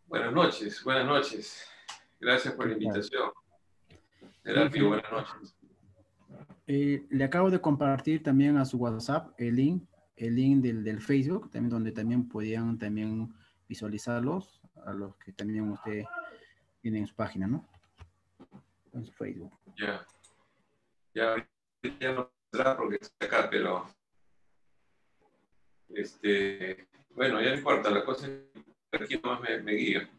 Buenas noches, buenas noches. Gracias por la invitación. Sí, Serapio, ingeniero. buenas noches. Le acabo de compartir también a su WhatsApp el link del Facebook, también donde también podían también visualizarlos, a los que también usted tiene en su página, ¿no? En su Facebook. Ya, ya, ahorita ya no podrá porque estoy acá, pero bueno, ya no importa, la cosa es que aquí nomás me guía.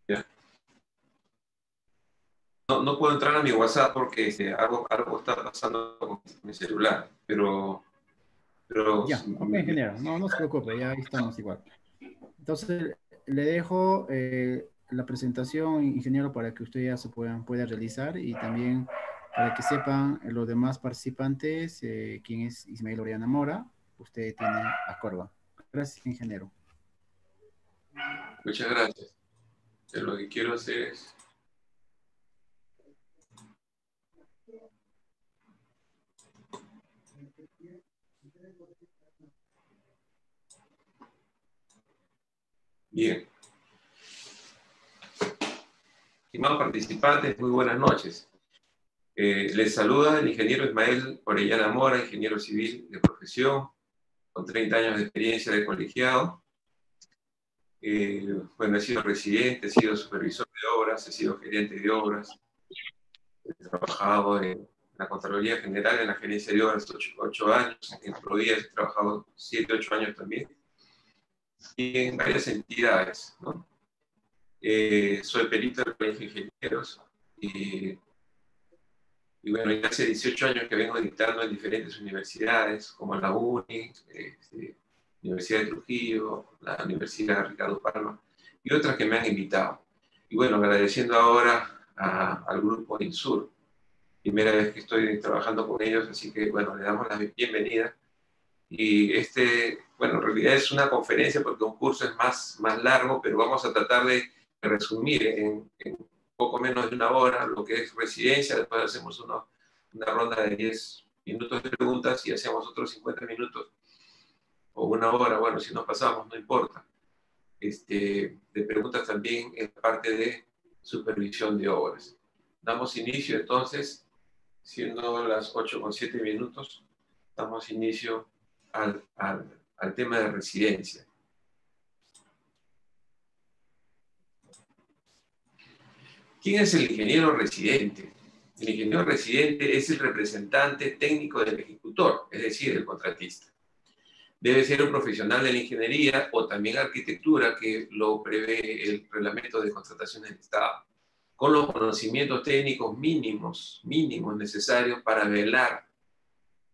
Ya. No puedo entrar a mi WhatsApp porque algo está pasando con mi celular, pero Ya, ok, ingeniero, no se preocupe, ya ahí estamos igual. Entonces, le dejo la presentación, ingeniero, para que usted ya pueda realizar y también para que sepan los demás participantes quién es Ismael Oriana Mora. Usted tiene acuerdo. Gracias, ingeniero. muchas gracias. Lo que quiero hacer es... Bien. Estimados participantes, muy buenas noches. Les saluda el ingeniero Ismael Orellana Mora, ingeniero civil de profesión, con 30 años de experiencia de colegiado. Bueno, he sido residente, he sido supervisor de obras, he sido gerente de obras, he trabajado en la Contraloría General, en la gerencia de obras 8 años, en Provías he trabajado 7, 8 años también, y en varias entidades, ¿no? Soy perito del Colegio de Ingenieros, y bueno, ya hace 18 años que vengo dictando en diferentes universidades, como la UNI, Universidad de Trujillo, la Universidad Ricardo Palma, y otras que me han invitado. Y bueno, agradeciendo ahora al grupo INSUR, primera vez que estoy trabajando con ellos, así que bueno, le damos la bienvenida. Y bueno, en realidad es una conferencia porque un curso es más largo, pero vamos a tratar de resumir en poco menos de una hora lo que es residencia. Después hacemos una ronda de 10 minutos de preguntas y hacemos otros 50 minutos o una hora. Bueno, si nos pasamos, no importa. De preguntas también en parte de supervisión de obras. Damos inicio entonces, siendo las 8:07 minutos, damos inicio al tema de residencia. ¿Quién es el ingeniero residente? El ingeniero residente es el representante técnico del ejecutor, es decir, el contratista. Debe ser un profesional de la ingeniería o también arquitectura, que lo prevé el reglamento de contrataciones del Estado, con los conocimientos técnicos mínimos necesarios para velar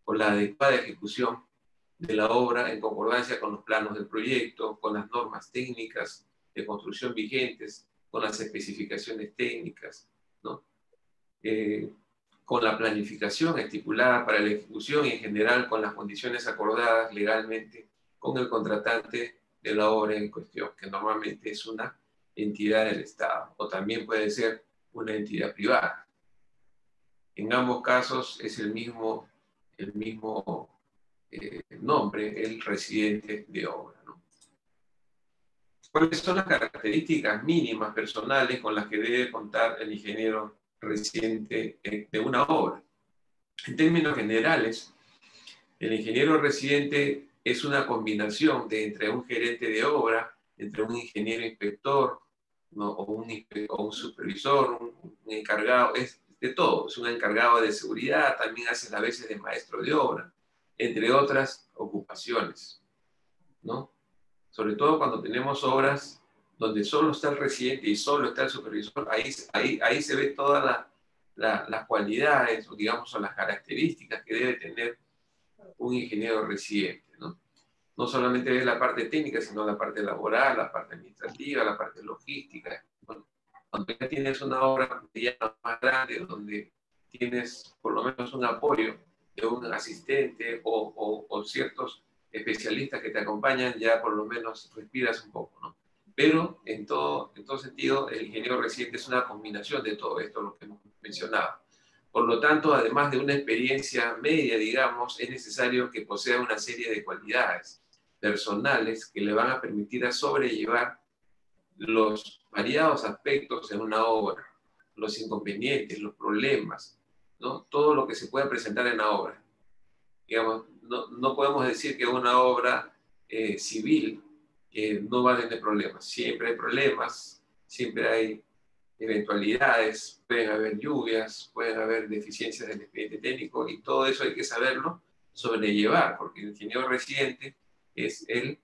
por la adecuada ejecución de la obra en concordancia con los planos del proyecto, con las normas técnicas de construcción vigentes, con las especificaciones técnicas, ¿no? Con la planificación estipulada para la ejecución y en general con las condiciones acordadas legalmente con el contratante de la obra en cuestión, que normalmente es una entidad del Estado o también puede ser una entidad privada. En ambos casos es el mismo nombre, el residente de obra, ¿no? ¿Cuáles son las características mínimas personales con las que debe contar el ingeniero residente de una obra? En términos generales, el ingeniero residente es una combinación entre un gerente de obra, entre un ingeniero inspector, ¿no? o un supervisor, un encargado, es de todo. Es un encargado de seguridad, también hace a veces de maestro de obra, entre otras ocupaciones, ¿no? Sobre todo cuando tenemos obras donde solo está el residente y solo está el supervisor, ahí se ve todas las cualidades, o digamos, o las características que debe tener un ingeniero residente, ¿no? No solamente ves la parte técnica, sino la parte laboral, la parte administrativa, la parte logística. Bueno, cuando ya tienes una obra ya más grande, donde tienes por lo menos un apoyo de un asistente o ciertos especialistas que te acompañan, ya por lo menos respiras un poco, ¿no? Pero en todo sentido, el ingeniero residente es una combinación de todo esto, lo que hemos mencionado. Por lo tanto, además de una experiencia media, digamos, es necesario que posea una serie de cualidades. personales que le van a permitir a sobrellevar los variados aspectos en una obra, los inconvenientes, los problemas, ¿no? Todo lo que se pueda presentar en la obra. Digamos, no podemos decir que una obra civil no va a tener problemas. Siempre hay problemas, siempre hay eventualidades, pueden haber lluvias, pueden haber deficiencias del expediente técnico y todo eso hay que saberlo sobrellevar, porque el ingeniero residente es el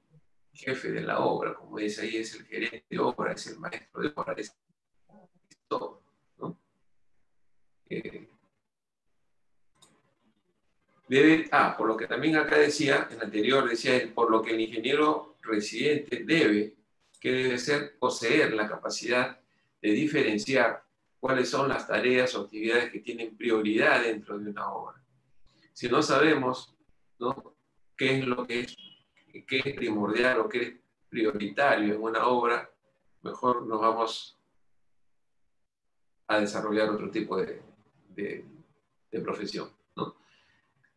jefe de la obra, como dice ahí, es el gerente de obra, es el maestro de obra, es todo, ¿no? Por lo que también acá decía, en el anterior decía, por lo que el ingeniero residente debe ser poseer la capacidad de diferenciar cuáles son las tareas o actividades que tienen prioridad dentro de una obra. Si no sabemos, ¿no?, qué es lo que es primordial o qué es prioritario en una obra, mejor nos vamos a desarrollar otro tipo de profesión, ¿no?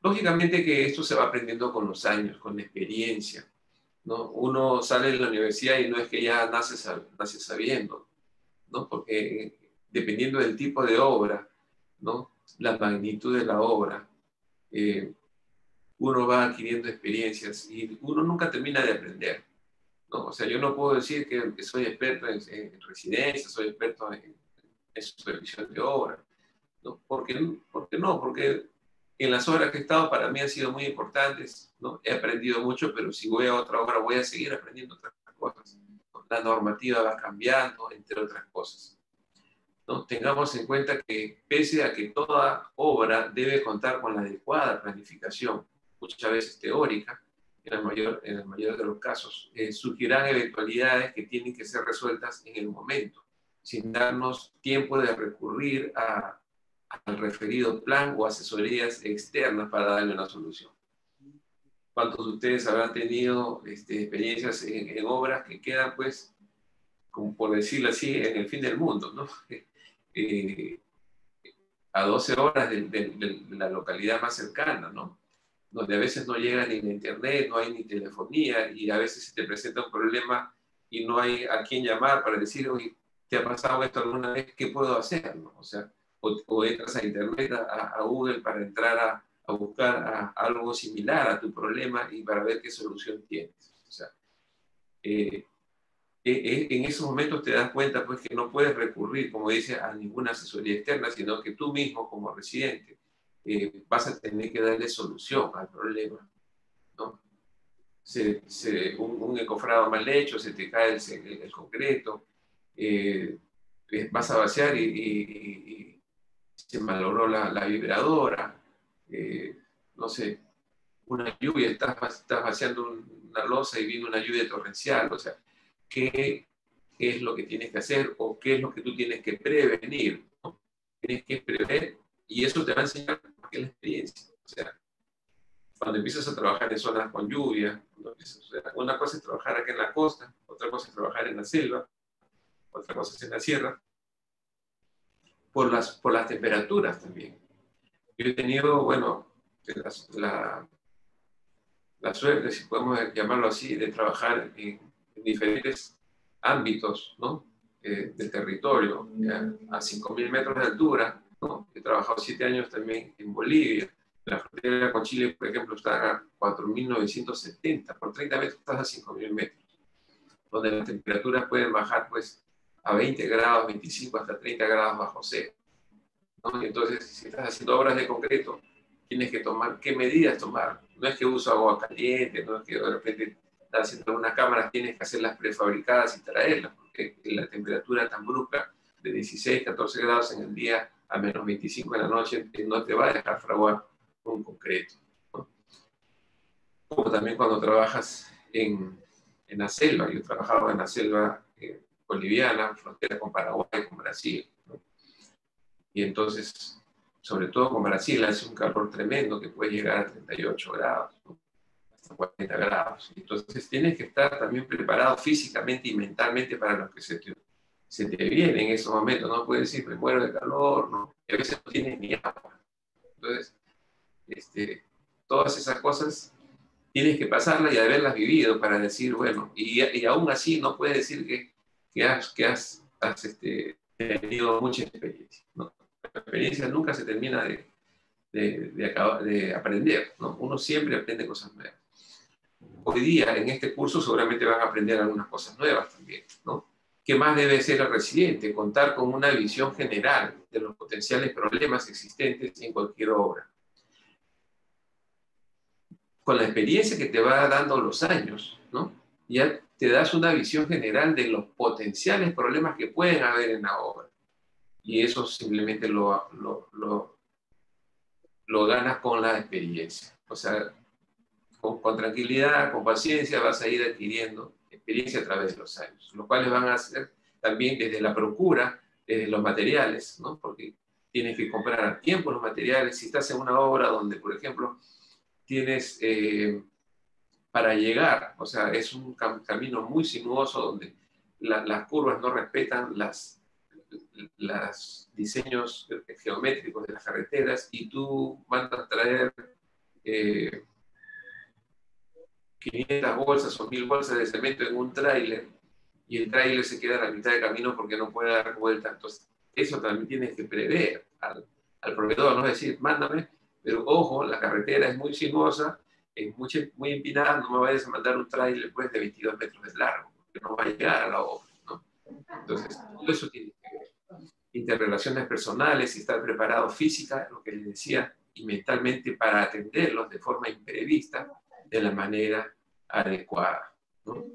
Lógicamente que esto se va aprendiendo con los años, con la experiencia, ¿no? Uno sale de la universidad y no es que ya nace sabiendo, ¿no? Porque dependiendo del tipo de obra, ¿no?, la magnitud de la obra, uno va adquiriendo experiencias y uno nunca termina de aprender, ¿no? O sea, yo no puedo decir que soy experto en residencia, soy experto en supervisión de obra, ¿no? ¿Por qué no? Porque en las obras que he estado para mí han sido muy importantes, ¿no? He aprendido mucho, pero si voy a otra obra voy a seguir aprendiendo otras cosas. La normativa va cambiando, entre otras cosas, ¿no? Tengamos en cuenta que pese a que toda obra debe contar con la adecuada planificación, muchas veces teórica, en el mayor de los casos, surgirán eventualidades que tienen que ser resueltas en el momento, sin darnos tiempo de recurrir al referido plan o asesorías externas para darle una solución. ¿Cuántos de ustedes habrán tenido experiencias en obras que quedan, pues, como por decirlo así, en el fin del mundo, ¿no? A 12 horas de la localidad más cercana, ¿no? Donde a veces no llega ni la internet, no hay ni telefonía, y a veces se te presenta un problema y no hay a quién llamar para decir, oye, ¿te ha pasado esto alguna vez? ¿Qué puedo hacer? ¿No? O sea, o entras a internet, a Google, para entrar a buscar algo similar a tu problema y para ver qué solución tienes. O sea, en esos momentos te das cuenta, pues, que no puedes recurrir, como dice, a ninguna asesoría externa, sino que tú mismo, como residente, vas a tener que darle solución al problema, ¿no? Un encofrado mal hecho, se te cae el concreto, vas a vaciar y se malogró la vibradora, no sé, una lluvia, estás vaciando una losa y viene una lluvia torrencial, o sea, ¿qué es lo que tienes que hacer o qué es lo que tú tienes que prevenir, ¿no? Tienes que prever y eso te va a enseñar qué es la experiencia. O sea, cuando empiezas a trabajar en zonas con lluvia, una cosa es trabajar aquí en la costa, otra cosa es trabajar en la selva, otra cosa es en la sierra, por las temperaturas también. Yo he tenido, bueno, la suerte, si podemos llamarlo así, de trabajar en diferentes ámbitos, ¿no?, del territorio, a 5.000 metros de altura, ¿no? He trabajado 7 años también en Bolivia. La frontera con Chile, por ejemplo, está a 4.970. Por 30 metros estás a 5.000 metros, donde las temperaturas pueden bajar, pues, a 20 grados, 25 hasta 30 grados bajo cero, ¿no? Y entonces, si estás haciendo obras de concreto, tienes que tomar, ¿qué medidas tomar? No es que uso agua caliente, no es que de repente estás haciendo algunas cámaras, tienes que hacerlas prefabricadas y traerlas, porque la temperatura tan brusca de 16, 14 grados en el día a menos 25 en la noche no te va a dejar fraguar un concreto, ¿no? Como también cuando trabajas en la selva. Yo trabajaba en la selva boliviana, frontera con Paraguay, con Brasil, ¿no? Y entonces, sobre todo con Brasil, hace un calor tremendo que puede llegar a 38 grados, ¿no?, hasta 40 grados. Entonces tienes que estar también preparado físicamente y mentalmente para lo que se te viene en esos momentos. No puedes decir, me muero de calor, ¿no? Y a veces no tienes ni agua. Entonces, todas esas cosas tienes que pasarla y haberlas vivido para decir, bueno, y aún así no puedes decir que has tenido mucha experiencia, ¿no? La experiencia nunca se termina de aprender, ¿no? Uno siempre aprende cosas nuevas. Hoy día, en este curso, seguramente van a aprender algunas cosas nuevas también, ¿no? ¿Qué más debe ser el residente? Contar con una visión general de los potenciales problemas existentes en cualquier obra. Con la experiencia que te va dando los años, ¿no? Ya te das una visión general de los potenciales problemas que pueden haber en la obra. Y eso simplemente lo ganas con la experiencia. O sea, con tranquilidad, con paciencia, vas a ir adquiriendo experiencia a través de los años, los cuales van a ser también desde la procura, desde los materiales, ¿no? Porque tienes que comprar a tiempo los materiales. Si estás en una obra donde, por ejemplo, tienes para llegar, o sea, es un camino muy sinuoso donde las curvas no respetan los diseños geométricos de las carreteras y tú mandas a traer 500 bolsas o 1000 bolsas de cemento en un tráiler y el tráiler se queda a la mitad de camino porque no puede dar vuelta. Entonces, eso también tienes que prever al proveedor, no es decir, mándame, pero ojo, la carretera es muy sinuosa, es muy empinada, no me vayas a mandar un tráiler pues, de 22 metros de largo, porque no va a llegar a la obra, ¿no? Entonces, todo eso tiene que ver. Interrelaciones personales y estar preparado física, lo que les decía, y mentalmente para atenderlos de forma imprevista, de la manera adecuada, ¿no?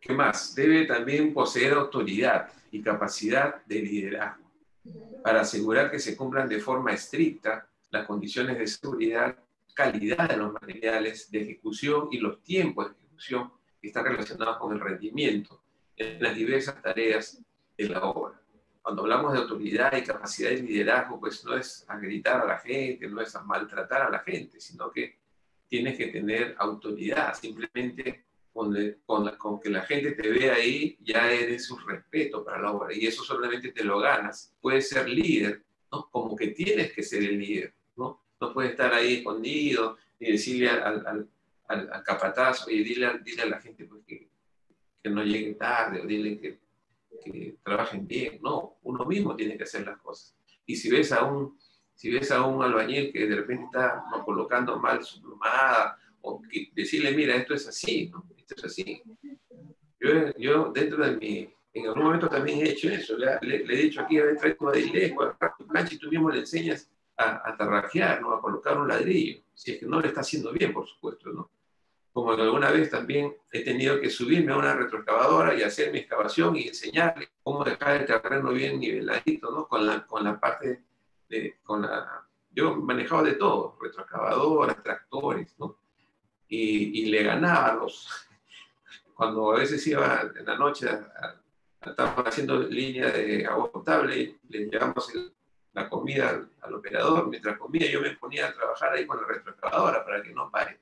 ¿Qué más? Debe también poseer autoridad y capacidad de liderazgo para asegurar que se cumplan de forma estricta las condiciones de seguridad, calidad de los materiales de ejecución y los tiempos de ejecución que están relacionados con el rendimiento en las diversas tareas de la obra. Cuando hablamos de autoridad y capacidad de liderazgo, pues no es a gritar a la gente, no es a maltratar a la gente, sino que tienes que tener autoridad. Simplemente con que la gente te vea ahí, ya eres un respeto para la obra. Y eso solamente te lo ganas. Puedes ser líder, ¿no? Como que tienes que ser el líder, ¿no? No puedes estar ahí escondido y decirle al capataz, oye, dile a la gente pues, que no llegue tarde, o dile que trabajen bien. No, uno mismo tiene que hacer las cosas. Y si ves a un albañil que de repente está no, colocando mal su plomada, o decirle, mira, esto es así, ¿no? Esto es así. Yo dentro de en algún momento también he hecho eso. Le he dicho aquí, a ver, trae tu adilejo, agarra tu plancha y tú mismo le enseñas a tarrajear, ¿no? A colocar un ladrillo. Si es que no le está haciendo bien, por supuesto, ¿no? Como que alguna vez también he tenido que subirme a una retroexcavadora y hacer mi excavación y enseñarle cómo dejar el terreno bien niveladito, ¿no? Con la parte yo manejaba de todo, retroexcavadoras, tractores, ¿no? Y le ganaba cuando a veces iba en la noche estábamos haciendo línea de agua potable, le llevamos la comida al operador, mientras comía yo me ponía a trabajar ahí con la retroexcavadora para que no pare,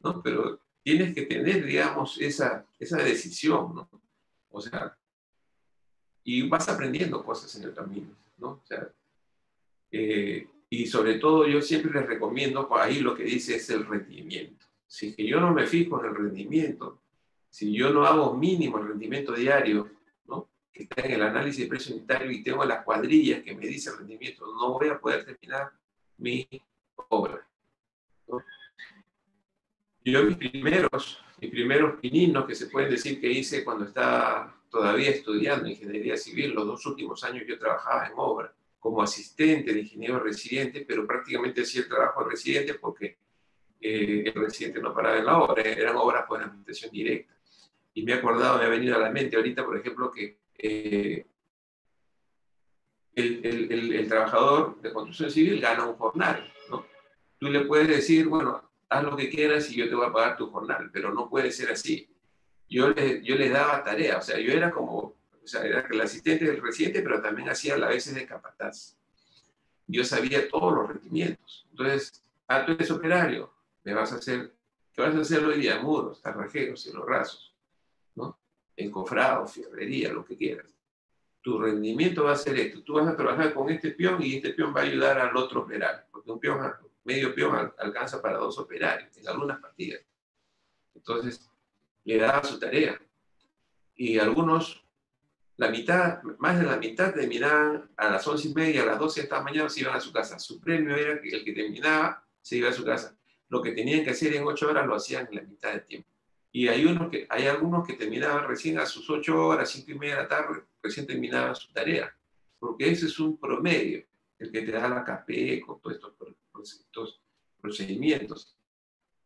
¿no? Pero tienes que tener, digamos, esa decisión, ¿no? O sea, y vas aprendiendo cosas en el camino, ¿no? O sea, y sobre todo yo siempre les recomiendo, ahí lo que dice es el rendimiento. Si es que yo no me fijo en el rendimiento, si yo no hago mínimo el rendimiento diario, ¿no? Que está en el análisis de precio unitario y tengo las cuadrillas que me dice el rendimiento, no voy a poder terminar mi obra, ¿no? Yo mis primeros pininos que se pueden decir que hice cuando estaba todavía estudiando ingeniería civil, los 2 últimos años yo trabajaba en obra como asistente de ingeniero residente, pero prácticamente hacía el trabajo de residente porque el residente no paraba en la obra, eran obras por administración directa. Y me he acordado, me ha venido a la mente ahorita, por ejemplo, que el trabajador de construcción civil gana un jornal, ¿no? Tú le puedes decir, bueno, haz lo que quieras y yo te voy a pagar tu jornal, pero no puede ser así. Yo les daba tarea, o sea, yo era como, o sea, era el asistente del residente, pero también hacía a veces de capataz. Yo sabía todos los rendimientos. Entonces, tú eres operario, ¿qué vas a hacer hoy día? Muros, tarrajeros, cielos rasos, ¿no? Encofrado, fierrería, lo que quieras. Tu rendimiento va a ser esto. Tú vas a trabajar con este peón y este peón va a ayudar al otro operario, porque un peón medio peón alcanza para 2 operarios en algunas partidas. Entonces, le daba su tarea. Y algunos, la mitad, más de la mitad terminaban a las 11:30, a las 12 de esta mañana se iban a su casa. Su premio era que el que terminaba se iba a su casa. Lo que tenían que hacer en 8 horas lo hacían en la mitad del tiempo. Y hay algunos que terminaban recién a sus 8 horas, 5:30 de la tarde, recién terminaban su tarea. Porque ese es un promedio, el que te da la KP con todos estos procedimientos,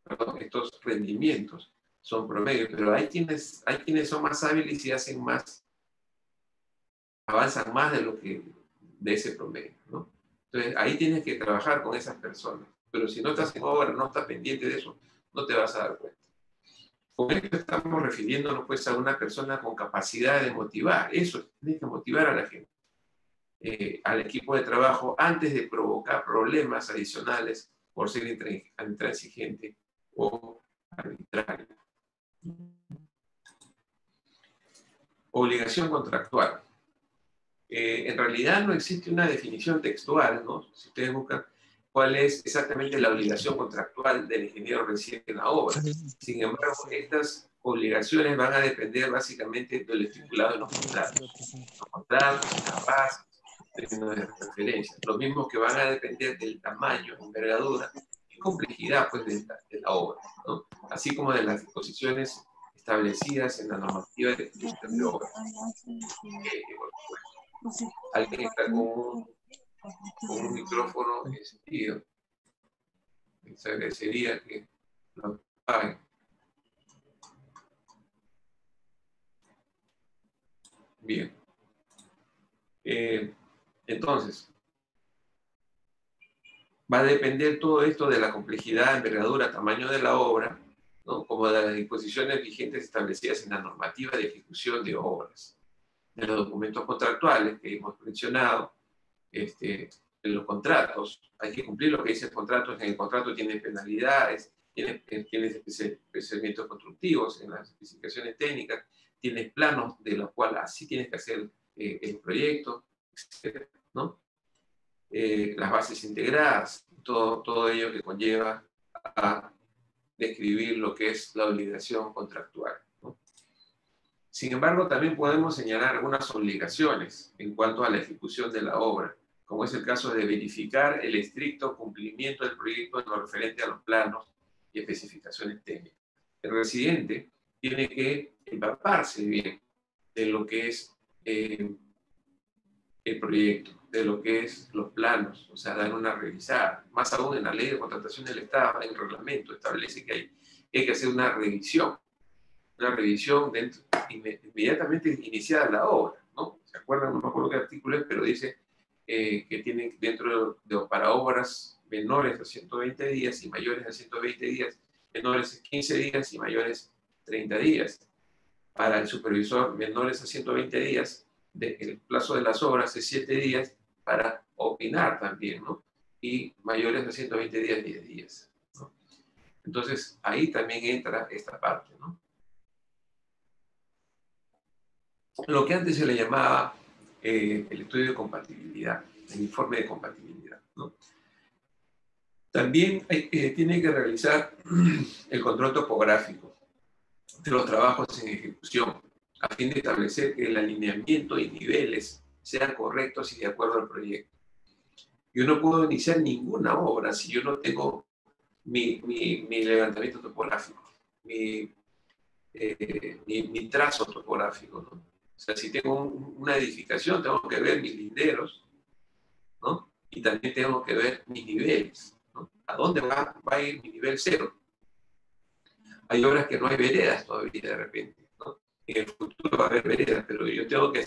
perdón, estos rendimientos son promedios, pero hay quienes son más hábiles y hacen más, avanzan más de ese promedio, ¿no? Entonces, ahí tienes que trabajar con esas personas. Pero si no estás en obra, no estás pendiente de eso, no te vas a dar cuenta. Con esto estamos refiriéndonos pues a una persona con capacidad de motivar. Eso, tienes que motivar a la gente, al equipo de trabajo, antes de provocar problemas adicionales por ser intransigente o arbitrario. Obligación contractual. En realidad no existe una definición textual, ¿no? Si ustedes buscan cuál es exactamente la obligación contractual del ingeniero residente en la obra. Sin embargo, estas obligaciones van a depender básicamente del estipulado en los contratos. Los contratos, las bases, términos de referencia. Lo mismo que van a depender del tamaño, envergadura y complejidad pues, de la obra, ¿no? Así como de las disposiciones establecidas en la normativa de ejecución de obra. Alguien está con un micrófono encendido. Se agradecería que lo apaguen. Bien. Entonces, va a depender todo esto de la complejidad, envergadura, tamaño de la obra, ¿no? Como de las disposiciones vigentes establecidas en la normativa de ejecución de obras, de los documentos contractuales que hemos mencionado, en los contratos. Hay que cumplir lo que dice el contrato. En el contrato tiene penalidades, tiene especificaciones constructivos en las especificaciones técnicas, tienes planos de los cuales así tienes que hacer el proyecto, etc., ¿no? Las bases integradas, todo ello que conlleva a describir lo que es la obligación contractual, ¿no? Sin embargo, también podemos señalar algunas obligaciones en cuanto a la ejecución de la obra, como es el caso de verificar el estricto cumplimiento del proyecto en lo referente a los planos y especificaciones técnicas. El residente tiene que empaparse bien de lo que es el proyecto, de lo que es los planos, o sea, dar una revisada. Más aún en la ley de contratación del Estado, en el reglamento, establece que hay que hacer una revisión inmediatamente iniciada la obra, ¿no? ¿Se acuerdan? No me acuerdo qué artículo es, pero dice que tienen dentro para obras menores a 120 días y mayores a 120 días, menores a 15 días y mayores a 30 días. Para el supervisor, menores a 120 días, el plazo de las obras es 7 días para opinar también, ¿no? Y mayores a 120 días, 10 días, ¿no? Entonces, ahí también entra esta parte, ¿no? Lo que antes se le llamaba el estudio de compatibilidad, el informe de compatibilidad, ¿no? También tiene que realizar el control topográfico de los trabajos en ejecución, a fin de establecer que el alineamiento y niveles sean correctos y de acuerdo al proyecto. Yo no puedo iniciar ninguna obra si yo no tengo mi levantamiento topográfico, mi trazo topográfico, ¿no? O sea, si tengo una edificación, tengo que ver mis linderos, ¿no? Y también tengo que ver mis niveles, ¿no? ¿A dónde va a ir mi nivel cero? Hay obras que no hay veredas todavía de repente, ¿no? En el futuro va a haber veredas, pero yo tengo que,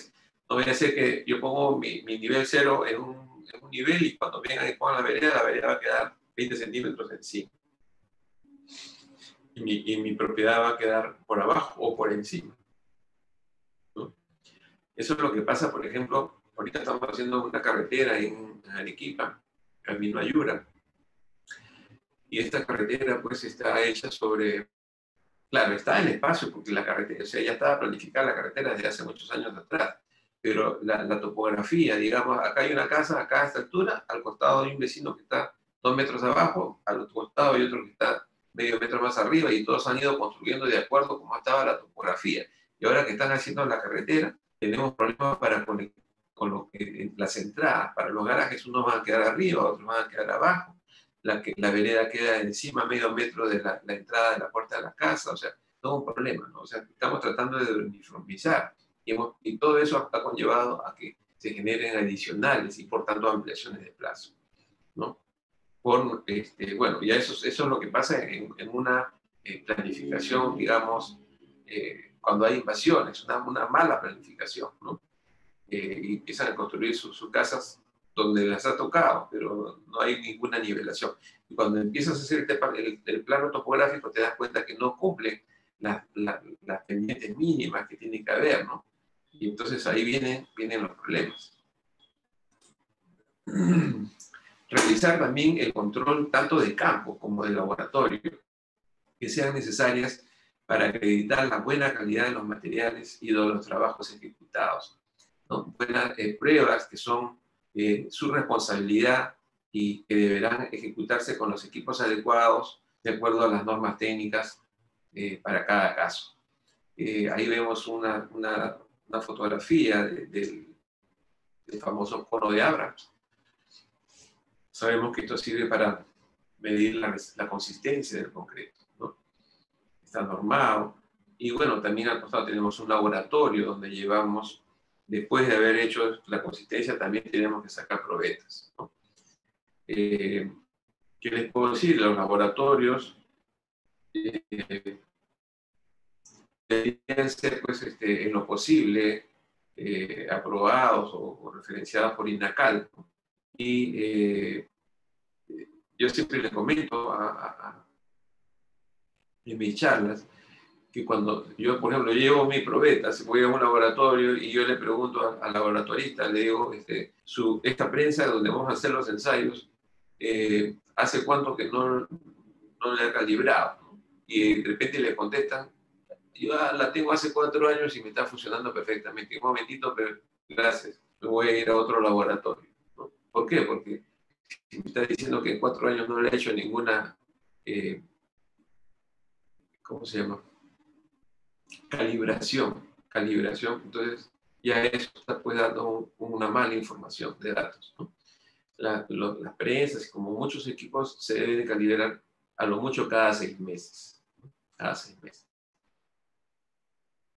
no voy a hacer que yo pongo mi nivel cero en un nivel y cuando vengan y pongan la vereda va a quedar 20 centímetros encima. Y mi propiedad va a quedar por abajo o por encima, ¿no? Eso es lo que pasa, por ejemplo, ahorita estamos haciendo una carretera en Arequipa, camino a Yura, y esta carretera pues está hecha sobre, claro, está en espacio porque la carretera, o sea, ya estaba planificada la carretera desde hace muchos años atrás, pero la topografía, digamos, acá hay una casa, acá a esta altura, al costado hay un vecino que está 2 metros abajo, al otro costado y otro que está medio metro más arriba, y todos han ido construyendo de acuerdo a cómo estaba la topografía. Y ahora que están haciendo la carretera, tenemos problemas para conectar con lo que, las entradas. Para los garajes, unos van a quedar arriba, otros van a quedar abajo. La vereda queda encima, medio metro de la entrada de la puerta de la casa. O sea, todo un problema, ¿no? O sea, estamos tratando de uniformizar. Y todo eso ha conllevado a que se generen adicionales y, por tanto, ampliaciones de plazo, ¿no? Bueno, ya eso es lo que pasa en una planificación, digamos, cuando hay invasiones, una mala planificación, ¿no? Y empiezan a construir sus casas donde las ha tocado, pero no hay ninguna nivelación. Y cuando empiezas a hacer el plano topográfico, te das cuenta que no cumplen las pendientes mínimas que tiene que haber, ¿no? Y entonces ahí vienen los problemas. Realizar también el control tanto de campo como de laboratorio que sean necesarias para acreditar la buena calidad de los materiales y de los trabajos ejecutados, ¿no? Buenas pruebas que son su responsabilidad y que deberán ejecutarse con los equipos adecuados de acuerdo a las normas técnicas para cada caso. Ahí vemos una fotografía del famoso cono de Abrams. Sabemos que esto sirve para medir la consistencia del concreto, ¿no? Está normado. Y bueno, también al costado tenemos un laboratorio donde llevamos, después de haber hecho la consistencia, también tenemos que sacar probetas, ¿no? ¿Qué les puedo decir? Los laboratorios deberían ser, pues, en lo posible, aprobados o referenciados por INACAL, ¿no? Y yo siempre les comento en mis charlas que cuando yo, por ejemplo, llevo mi probeta, si voy a un laboratorio y yo le pregunto al laboratorista, le digo, esta prensa donde vamos a hacer los ensayos, ¿hace cuánto que no le ha calibrado? Y de repente le contestan, yo la tengo hace 4 años y me está funcionando perfectamente. Un momentito, pero gracias, me voy a ir a otro laboratorio, ¿no? ¿Por qué? Porque si me está diciendo que en 4 años no le ha hecho ninguna, ¿cómo se llama? Calibración, entonces ya eso está pues dando una mala información de datos, ¿no? Las prensas, como muchos equipos, se deben de calibrar a lo mucho cada 6 meses, ¿no? Cada 6 meses.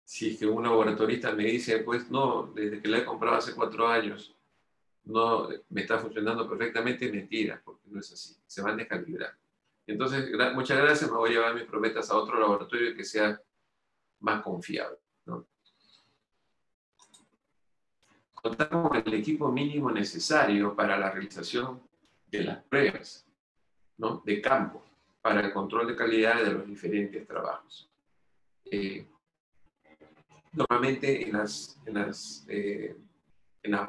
Si es que un laboratorista me dice, pues no, desde que la he comprado hace 4 años, no me está funcionando perfectamente, mentira, porque no es así, se van a descalibrar. Entonces, muchas gracias, me voy a llevar mis probetas a otro laboratorio que sea más confiable, ¿no? Contar con el equipo mínimo necesario para la realización de las pruebas, ¿no? De campo, para el control de calidad de los diferentes trabajos. Normalmente en las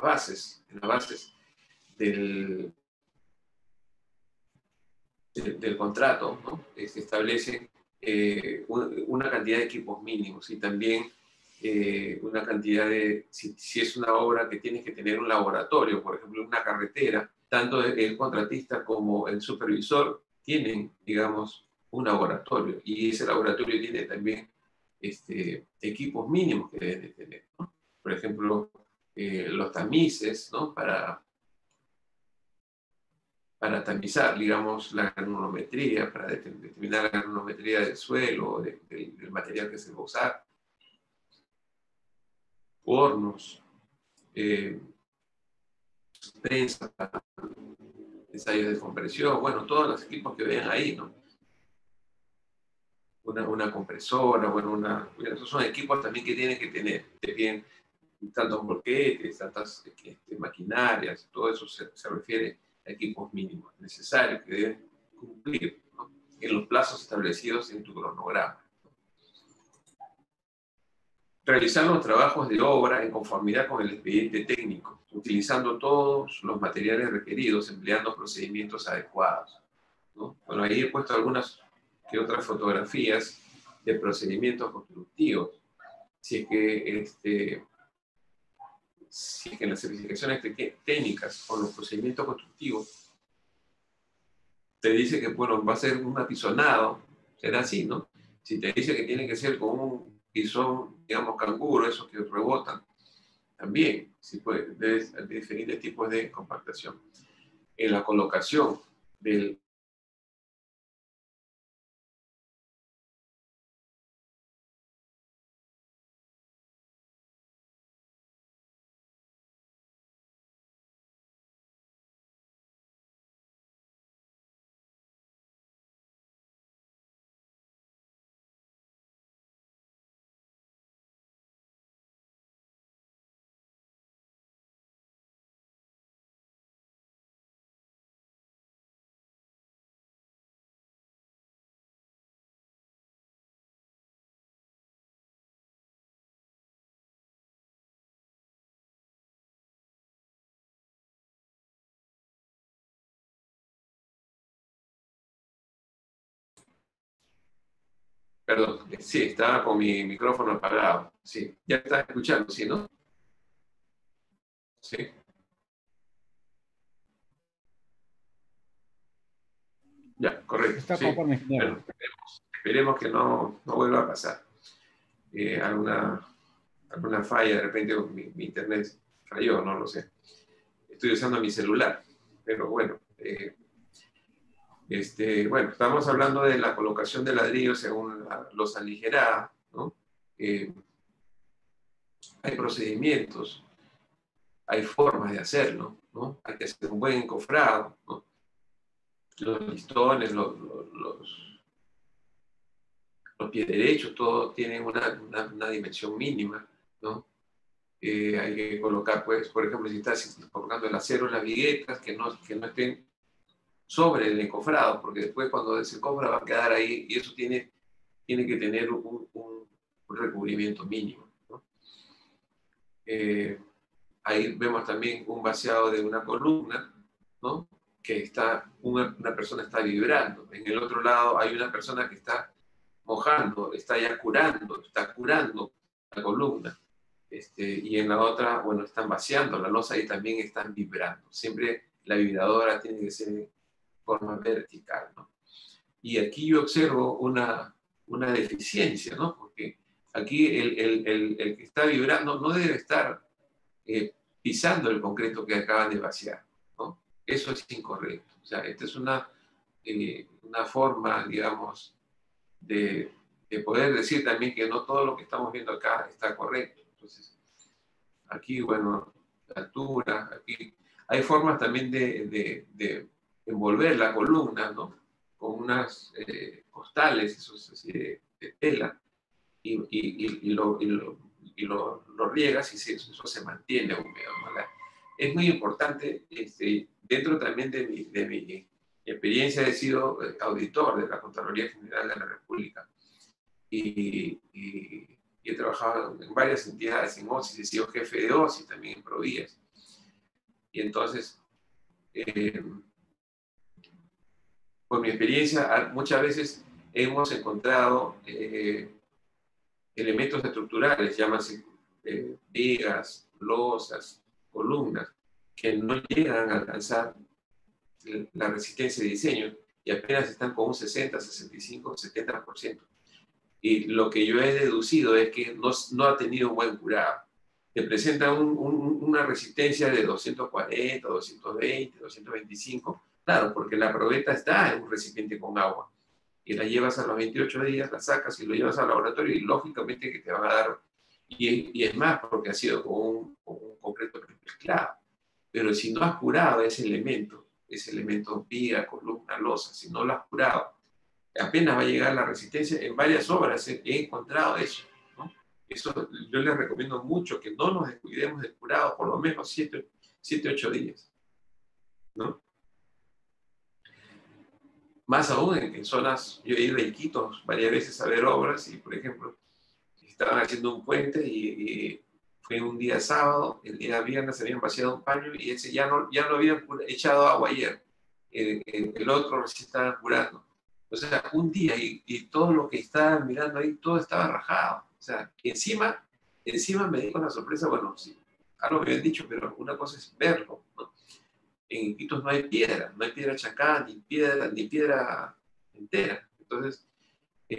bases del contrato, ¿no? Se establece una cantidad de equipos mínimos y también una cantidad de, si es una obra que tienes que tener un laboratorio, por ejemplo, una carretera, tanto el contratista como el supervisor tienen, digamos, un laboratorio, y ese laboratorio tiene también equipos mínimos que deben de tener, ¿no? Por ejemplo, los tamices, ¿no? Para tamizar, digamos, la granulometría, para determinar la granulometría del suelo, del material que se va a usar, hornos, prensa, ensayos de compresión, bueno, todos los equipos que ven ahí, ¿no? Una compresora, bueno, esos son equipos también que tienen que tener, que tienen tantos volquetes, tantas maquinarias, todo eso se refiere a equipos mínimos necesarios que deben cumplir, ¿no? En los plazos establecidos en tu cronograma. Realizar los trabajos de obra en conformidad con el expediente técnico, utilizando todos los materiales requeridos, empleando procedimientos adecuados, ¿no? Bueno, ahí he puesto algunas que otras fotografías de procedimientos constructivos. Si es que en las certificaciones técnicas o los procedimientos constructivos te dice que, bueno, va a ser un apisonado, será así, ¿no? Si te dice que tiene que ser con un pisón, digamos, canguro, esos que rebotan, también, sí puede, de diferentes tipos de compactación. En la colocación del Perdón, sí, estaba con mi micrófono apagado. Sí, ya está escuchando, ¿sí, no? Sí. Ya, correcto, Está sí. conforme, ingeniero. Bueno, esperemos que no vuelva a pasar. Alguna falla, de repente mi internet falló, no lo sé. Estoy usando mi celular, pero bueno. Bueno, estamos hablando de la colocación de ladrillos según los aligerada, ¿no? Eh, hay procedimientos, hay formas de hacerlo, ¿no? Hay que hacer un buen encofrado, ¿no? Los listones, los pies derechos, todo tienen una dimensión mínima, ¿no? Hay que colocar, pues, por ejemplo, si estás colocando el acero en las viguetas, que no estén sobre el encofrado, porque después cuando se encofra va a quedar ahí y eso tiene que tener un recubrimiento mínimo, ¿no? Ahí vemos también un vaciado de una columna, ¿no? Que una persona está vibrando. En el otro lado hay una persona que está mojando, está ya está curando la columna. Y en la otra, bueno, están vaciando la losa y también están vibrando. Siempre la vibradora tiene que ser de forma vertical, ¿no? Y aquí yo observo una deficiencia, ¿no? Porque aquí el que está vibrando no debe estar pisando el concreto que acaban de vaciar, ¿no? Eso es incorrecto. O sea, esta es una forma, digamos, de poder decir también que no todo lo que estamos viendo acá está correcto. Entonces, aquí, bueno, la altura, aquí hay formas también de envolver la columna, ¿no? Con unas costales, eso es así de tela, y lo riegas y eso se mantiene húmedo, ¿no? Es muy importante, dentro también de mi experiencia, he sido auditor de la Contraloría General de la República y he trabajado en varias entidades, en OSIS, he sido jefe de OSIS, también en Provías. Y entonces, por mi experiencia, muchas veces hemos encontrado elementos estructurales, llámase vigas, losas, columnas, que no llegan a alcanzar la resistencia de diseño y apenas están con un 60, 65, 70%. Y lo que yo he deducido es que no ha tenido un buen curado. Te presenta una resistencia de 240, 220, 225, claro, porque la probeta está en un recipiente con agua. Y la llevas a los 28 días, la sacas y lo llevas al laboratorio y lógicamente que te van a dar, y es más porque ha sido con un concreto mezclado. Pero si no has curado ese elemento viga, columna, losa, si no lo has curado, apenas va a llegar la resistencia. En varias obras he encontrado eso, ¿no? Eso yo les recomiendo mucho, que no nos descuidemos del curado por lo menos 7, 8 días, ¿no? Más aún en zonas, yo he ido a Iquitos varias veces a ver obras y, por ejemplo, estaban haciendo un puente y fue un día sábado, el día viernes se habían vaciado un paño y ese ya no habían echado agua ayer, el otro recién estaban curando. O sea, un día y todo lo que estaban mirando ahí, todo estaba rajado. O sea, encima me di con la sorpresa, bueno, sí, algo me habían dicho, pero una cosa es verlo, ¿no? en Iquitos no hay piedra chacada, ni piedra entera. Entonces,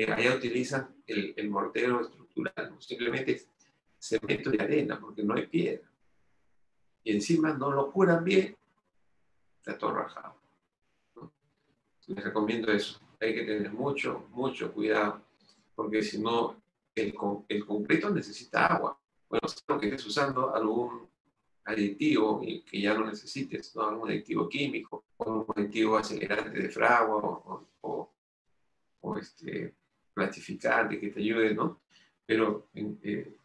allá utilizan el mortero estructural, ¿no? Simplemente cemento y arena, porque no hay piedra. Y encima no lo curan bien, está todo rajado, ¿no? Les recomiendo eso. Hay que tener mucho, mucho cuidado, porque si no, el concreto necesita agua. Bueno, salvo que estés usando algún aditivo y que ya no necesites, ¿no? Algún aditivo químico, o un aditivo acelerante de fragua, o plastificante que te ayude, ¿no? Pero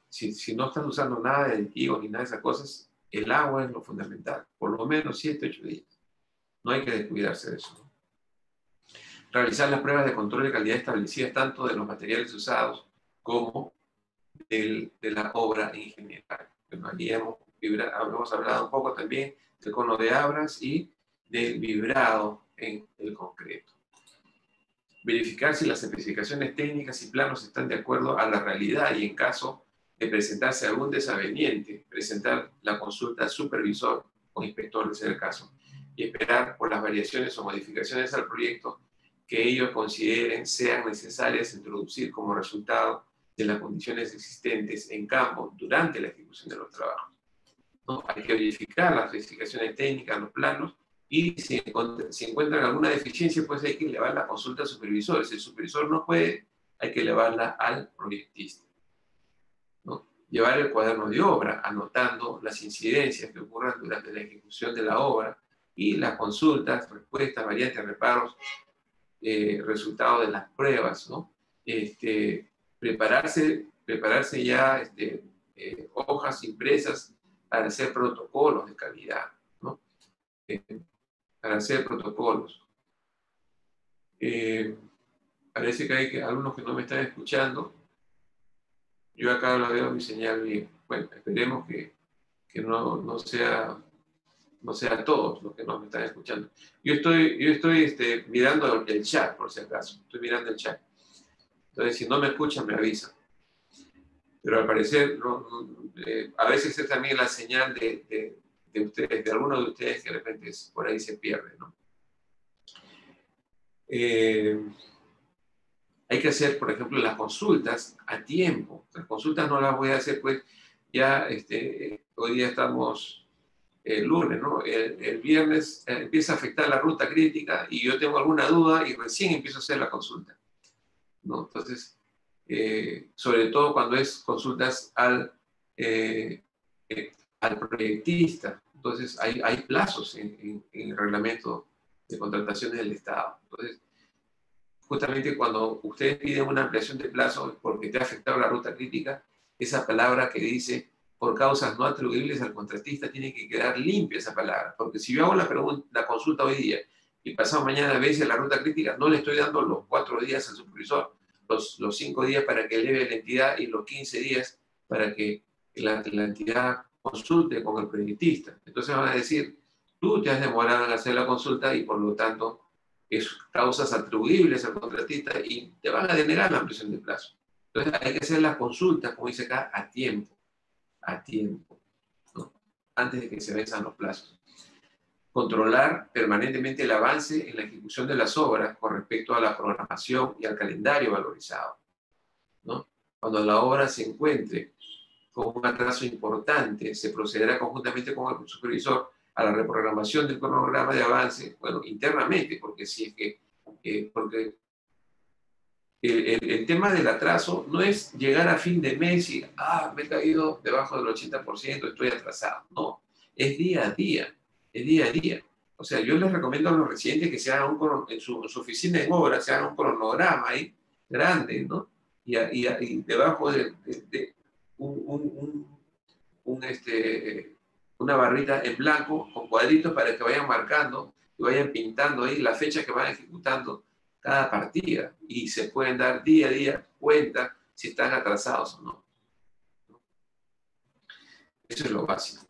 si no estás usando nada de aditivos ni nada de esas cosas, el agua es lo fundamental, por lo menos 7, 8 días. No hay que descuidarse de eso, ¿no? Realizar las pruebas de control de calidad establecidas tanto de los materiales usados como de la obra en general. Bueno, aquí hemos hablado un poco también del cono de Abras y del vibrado en el concreto. Verificar si las especificaciones técnicas y planos están de acuerdo a la realidad y en caso de presentarse algún desaveniente, presentar la consulta al supervisor o inspector de ser el caso y esperar por las variaciones o modificaciones al proyecto que ellos consideren sean necesarias introducir como resultado de las condiciones existentes en campo durante la ejecución de los trabajos, ¿no? Hay que verificar las especificaciones técnicas, los planos, y si encuentran alguna deficiencia, pues hay que elevar la consulta al supervisor. Si el supervisor no puede, hay que elevarla al proyectista, ¿no? Llevar el cuaderno de obra, anotando las incidencias que ocurran durante la ejecución de la obra y las consultas, respuestas, variantes, reparos, resultados de las pruebas, ¿no? Prepararse ya hojas impresas para hacer protocolos de calidad, ¿no? Para hacer protocolos. Parece que hay algunos que no me están escuchando. Yo acá lo veo mi señal bien. Bueno, esperemos que no sea todos los que no me están escuchando. Yo estoy mirando el chat, por si acaso. Estoy mirando el chat. Entonces, si no me escuchan, me avisan. Pero al parecer, a veces es también la señal de ustedes, de algunos de ustedes que de repente por ahí se pierde, ¿no? Hay que hacer, por ejemplo, las consultas a tiempo. Las consultas no las voy a hacer, pues, ya hoy día estamos el lunes, ¿no? El viernes empieza a afectar la ruta crítica y yo tengo alguna duda y recién empiezo a hacer la consulta, ¿no? Entonces, sobre todo cuando es consultas al proyectista. Entonces, hay plazos en el reglamento de contrataciones del Estado. Entonces, justamente cuando ustedes piden una ampliación de plazo porque te ha afectado la ruta crítica, esa palabra que dice por causas no atribuibles al contratista tiene que quedar limpia esa palabra, porque si yo hago la consulta hoy día y pasado mañana vence la ruta crítica, no le estoy dando los 4 días al supervisor, los 5 días para que eleve la entidad y los 15 días para que la entidad consulte con el proyectista. Entonces van a decir, tú te has demorado en hacer la consulta y por lo tanto es causas atribuibles al contratista y te van a denegar la ampliación de plazo. Entonces hay que hacer las consultas, como dice acá, a tiempo, ¿no? Antes de que se venzan los plazos. Controlar permanentemente el avance en la ejecución de las obras con respecto a la programación y al calendario valorizado, ¿no? Cuando la obra se encuentre con un atraso importante, se procederá conjuntamente con el supervisor a la reprogramación del cronograma de avance, bueno, internamente, porque si es que, porque el tema del atraso no es llegar a fin de mes y, me he caído debajo del 80%, estoy atrasado. No, es día a día, es día a día. O sea, yo les recomiendo a los residentes que se hagan en su oficina de obra, se hagan un cronograma ahí, grande, ¿no? Y debajo de una barrita en blanco con cuadritos para que vayan marcando y vayan pintando ahí la fecha que van ejecutando cada partida y se pueden dar día a día cuenta si están atrasados o no. Eso es lo básico.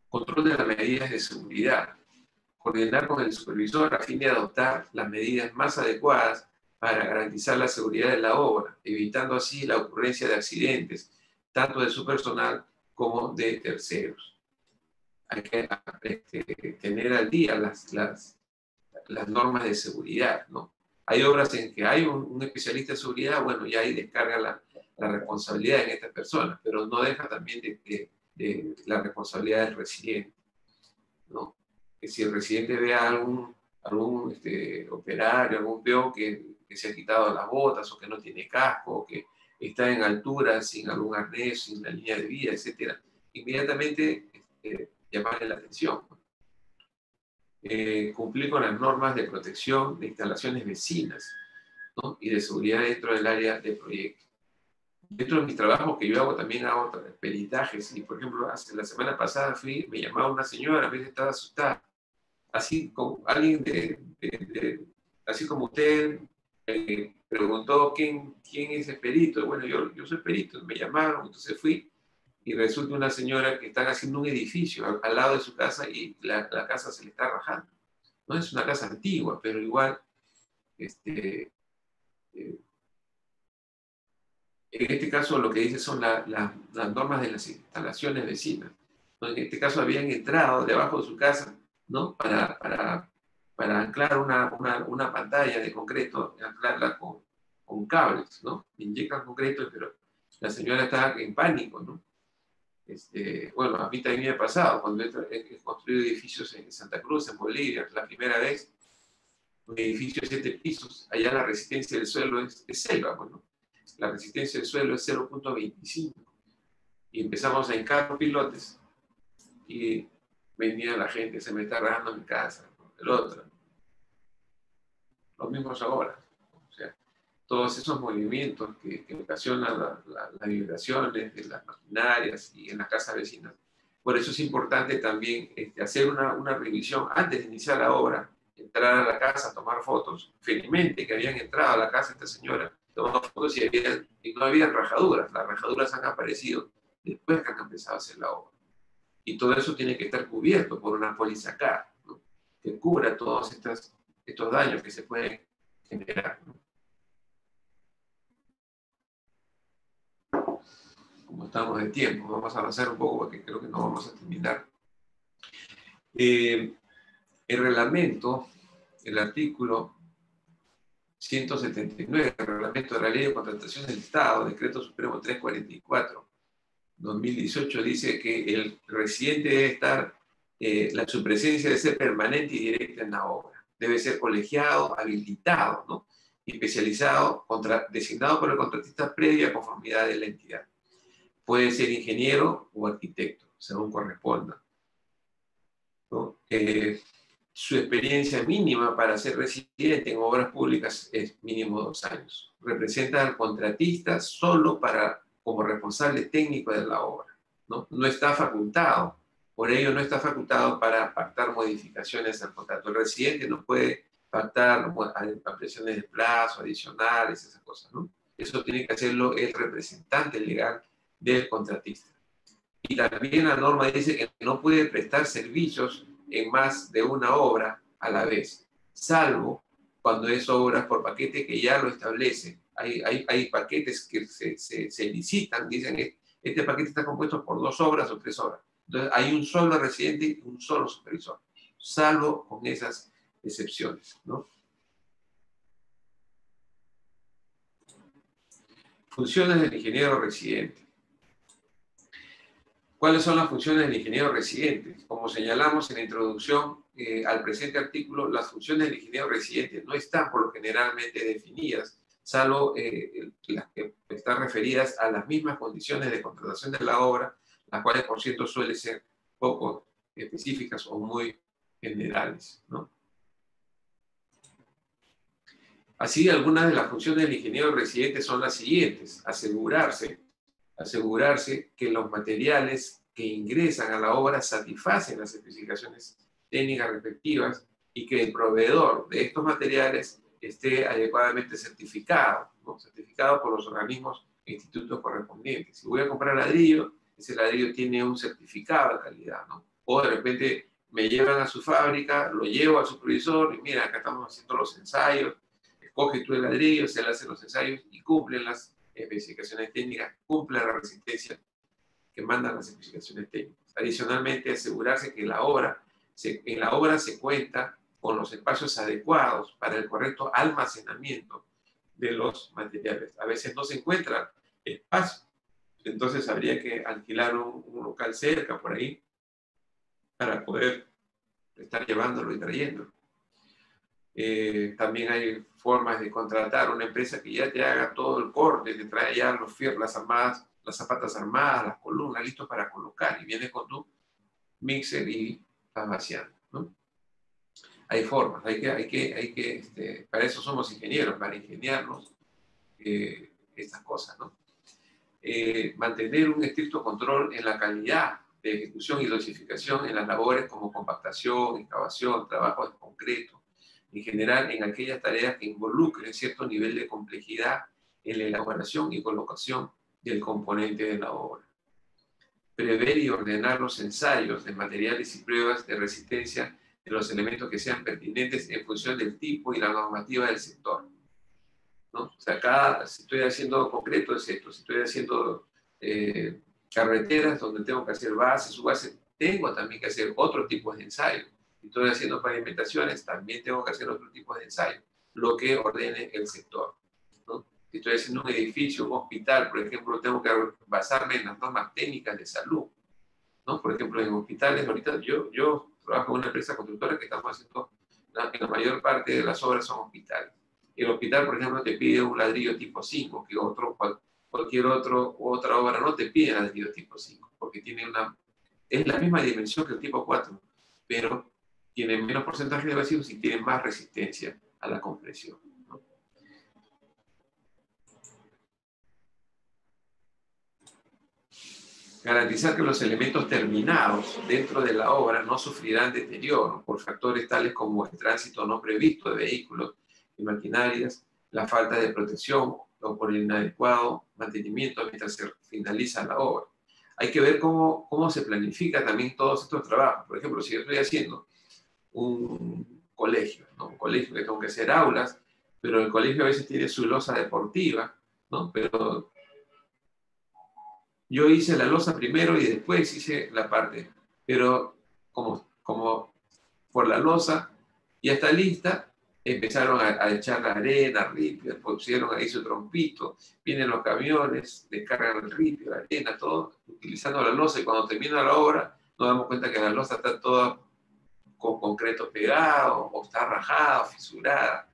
Control de las medidas de seguridad. Coordinar con el supervisor a fin de adoptar las medidas más adecuadas para garantizar la seguridad de la obra, evitando así la ocurrencia de accidentes, tanto de su personal como de terceros. hay que tener al día las normas de seguridad, ¿no? Hay obras en que hay un especialista de seguridad, bueno, ya ahí descarga la responsabilidad en estas personas, pero no deja también de la responsabilidad del residente, ¿no? Que si el residente ve a algún operario, algún peón que se ha quitado las botas o que no tiene casco, o que está en altura sin algún arnés, sin la línea de vida, etcétera, inmediatamente llamarle la atención, ¿no? Cumplir con las normas de protección de instalaciones vecinas, ¿no? Y de seguridad dentro del área de proyecto. Dentro de mis trabajos que yo hago, también hago peritajes. Y, por ejemplo, la semana pasada me llamaba una señora, a veces estaba asustada. Así como alguien así como usted preguntó quién es el perito. Bueno, yo soy perito, me llamaron, entonces fui y resulta una señora que están haciendo un edificio al lado de su casa y la casa se le está rajando. No es una casa antigua, pero igual, eh, en este caso lo que dice son las normas de las instalaciones vecinas, ¿no? En este caso habían entrado debajo de su casa, ¿no? Para anclar una pantalla de concreto, anclarla con cables, ¿no? Inyectan concreto, pero la señora estaba en pánico, ¿no? Bueno, a mí también me ha pasado cuando he construido edificios en Santa Cruz, en Bolivia, la primera vez, un edificio de 7 pisos, allá la resistencia del suelo es selva, ¿no? La resistencia del suelo es 0.25. Y empezamos a hincar los pilotes y venía la gente, se me está rajando mi casa, ¿no? El otro. Los mismos ahora. O sea, todos esos movimientos que ocasionan las vibraciones de las maquinarias y en las casas vecinas. Por eso es importante también hacer una revisión antes de iniciar la obra, entrar a la casa, tomar fotos. Felizmente que habían entrado a la casa esta señora, tomando fotos y no habían rajaduras. Las rajaduras han aparecido después que han empezado a hacer la obra. Y todo eso tiene que estar cubierto por una póliza CAR, ¿no? Que cubra todos estos daños que se pueden generar, ¿no? Como estamos de tiempo, vamos a avanzar un poco porque creo que no vamos a terminar. El reglamento, el artículo 179 del reglamento de la Ley de Contratación del Estado, Decreto Supremo 344, 2018, dice que el residente debe estar, su presencia debe ser permanente y directa en la obra. Debe ser colegiado, habilitado, ¿no? Especializado, designado por el contratista previa conformidad de la entidad. Puede ser ingeniero o arquitecto, según corresponda, ¿no? Su experiencia mínima para ser residente en obras públicas es mínimo 2 años. Representa al contratista solo como responsable técnico de la obra, ¿no? No está facultado, por ello no está facultado para pactar modificaciones al contrato. El residente no puede pactar ampliaciones de plazo, adicionales, esas cosas, ¿no? Eso tiene que hacerlo el representante legal del contratista. Y también la norma dice que no puede prestar servicios en más de una obra a la vez, salvo cuando es obras por paquete que ya lo establece. Hay paquetes que se licitan, dicen que este paquete está compuesto por 2 obras o 3 obras. Entonces hay un solo residente y un solo supervisor, salvo con esas excepciones, ¿no? Funciones del ingeniero residente. ¿Cuáles son las funciones del ingeniero residente? Como señalamos en la introducción al presente artículo, las funciones del ingeniero residente no están por lo generalmente definidas, salvo las que están referidas a las mismas condiciones de contratación de la obra, las cuales, por cierto, suelen ser poco específicas o muy generales, ¿no? Así, algunas de las funciones del ingeniero residente son las siguientes: asegurarse que los materiales que ingresan a la obra satisfacen las especificaciones técnicas respectivas y que el proveedor de estos materiales esté adecuadamente certificado, ¿no? Certificado por los organismos e institutos correspondientes. Si voy a comprar ladrillo, ese ladrillo tiene un certificado de calidad, ¿no? O de repente me llevan a su fábrica, lo llevo al supervisor y mira, acá estamos haciendo los ensayos, escoge tú el ladrillo, se le hacen los ensayos y cumplen las especificaciones técnicas, cumple la resistencia que mandan las especificaciones técnicas. Adicionalmente, asegurarse que en la obra se cuenta con los espacios adecuados para el correcto almacenamiento de los materiales. A veces no se encuentra espacio, entonces habría que alquilar un local cerca por ahí para poder estar llevándolo y trayéndolo. También hay formas de contratar a una empresa que ya te haga todo el corte, te trae ya los fierros, las armadas, las zapatas armadas, las columnas, listos para colocar, y viene con tu mixer y vas vaciando, ¿no? Hay formas, para eso somos ingenieros, para ingeniarnos estas cosas, ¿no? Mantener un estricto control en la calidad de ejecución y dosificación en las labores como compactación, excavación, trabajo de concreto, en general en aquellas tareas que involucren cierto nivel de complejidad en la elaboración y colocación del componente de la obra. Prever y ordenar los ensayos de materiales y pruebas de resistencia de los elementos que sean pertinentes en función del tipo y la normativa del sector, ¿no? O sea, si estoy haciendo concreto es esto, si estoy haciendo carreteras donde tengo que hacer bases, tengo también que hacer otro tipo de ensayo. Si estoy haciendo pavimentaciones, también tengo que hacer otro tipo de ensayo, lo que ordene el sector, ¿no? Si estoy haciendo un edificio, un hospital, por ejemplo, tengo que basarme en las normas técnicas de salud, ¿no? Por ejemplo, en hospitales, ahorita yo trabajo en una empresa constructora que estamos haciendo, la mayor parte de las obras son hospitales. El hospital, por ejemplo, te pide un ladrillo tipo 5, que cualquier otra obra no te pide ladrillo tipo 5, porque es la misma dimensión que el tipo 4, pero tiene menos porcentaje de vacíos y tiene más resistencia a la compresión, ¿no? Garantizar que los elementos terminados dentro de la obra no sufrirán deterioro por factores tales como el tránsito no previsto de vehículos y maquinarias, la falta de protección o por el inadecuado mantenimiento mientras se finaliza la obra. Hay que ver cómo se planifica también todos estos trabajos. Por ejemplo, si yo estoy haciendo un colegio, ¿no? Un colegio que tengo que hacer aulas, pero el colegio a veces tiene su losa deportiva, ¿no? Pero yo hice la losa primero y después hice la parte, pero como por la losa ya está lista, empezaron a echar la arena, ripio, pusieron ahí su trompito, vienen los camiones, descargan el ripio, la arena, todo, utilizando la losa, y cuando termina la obra nos damos cuenta que la losa está toda con concreto pegado, o está rajada, o fisurada.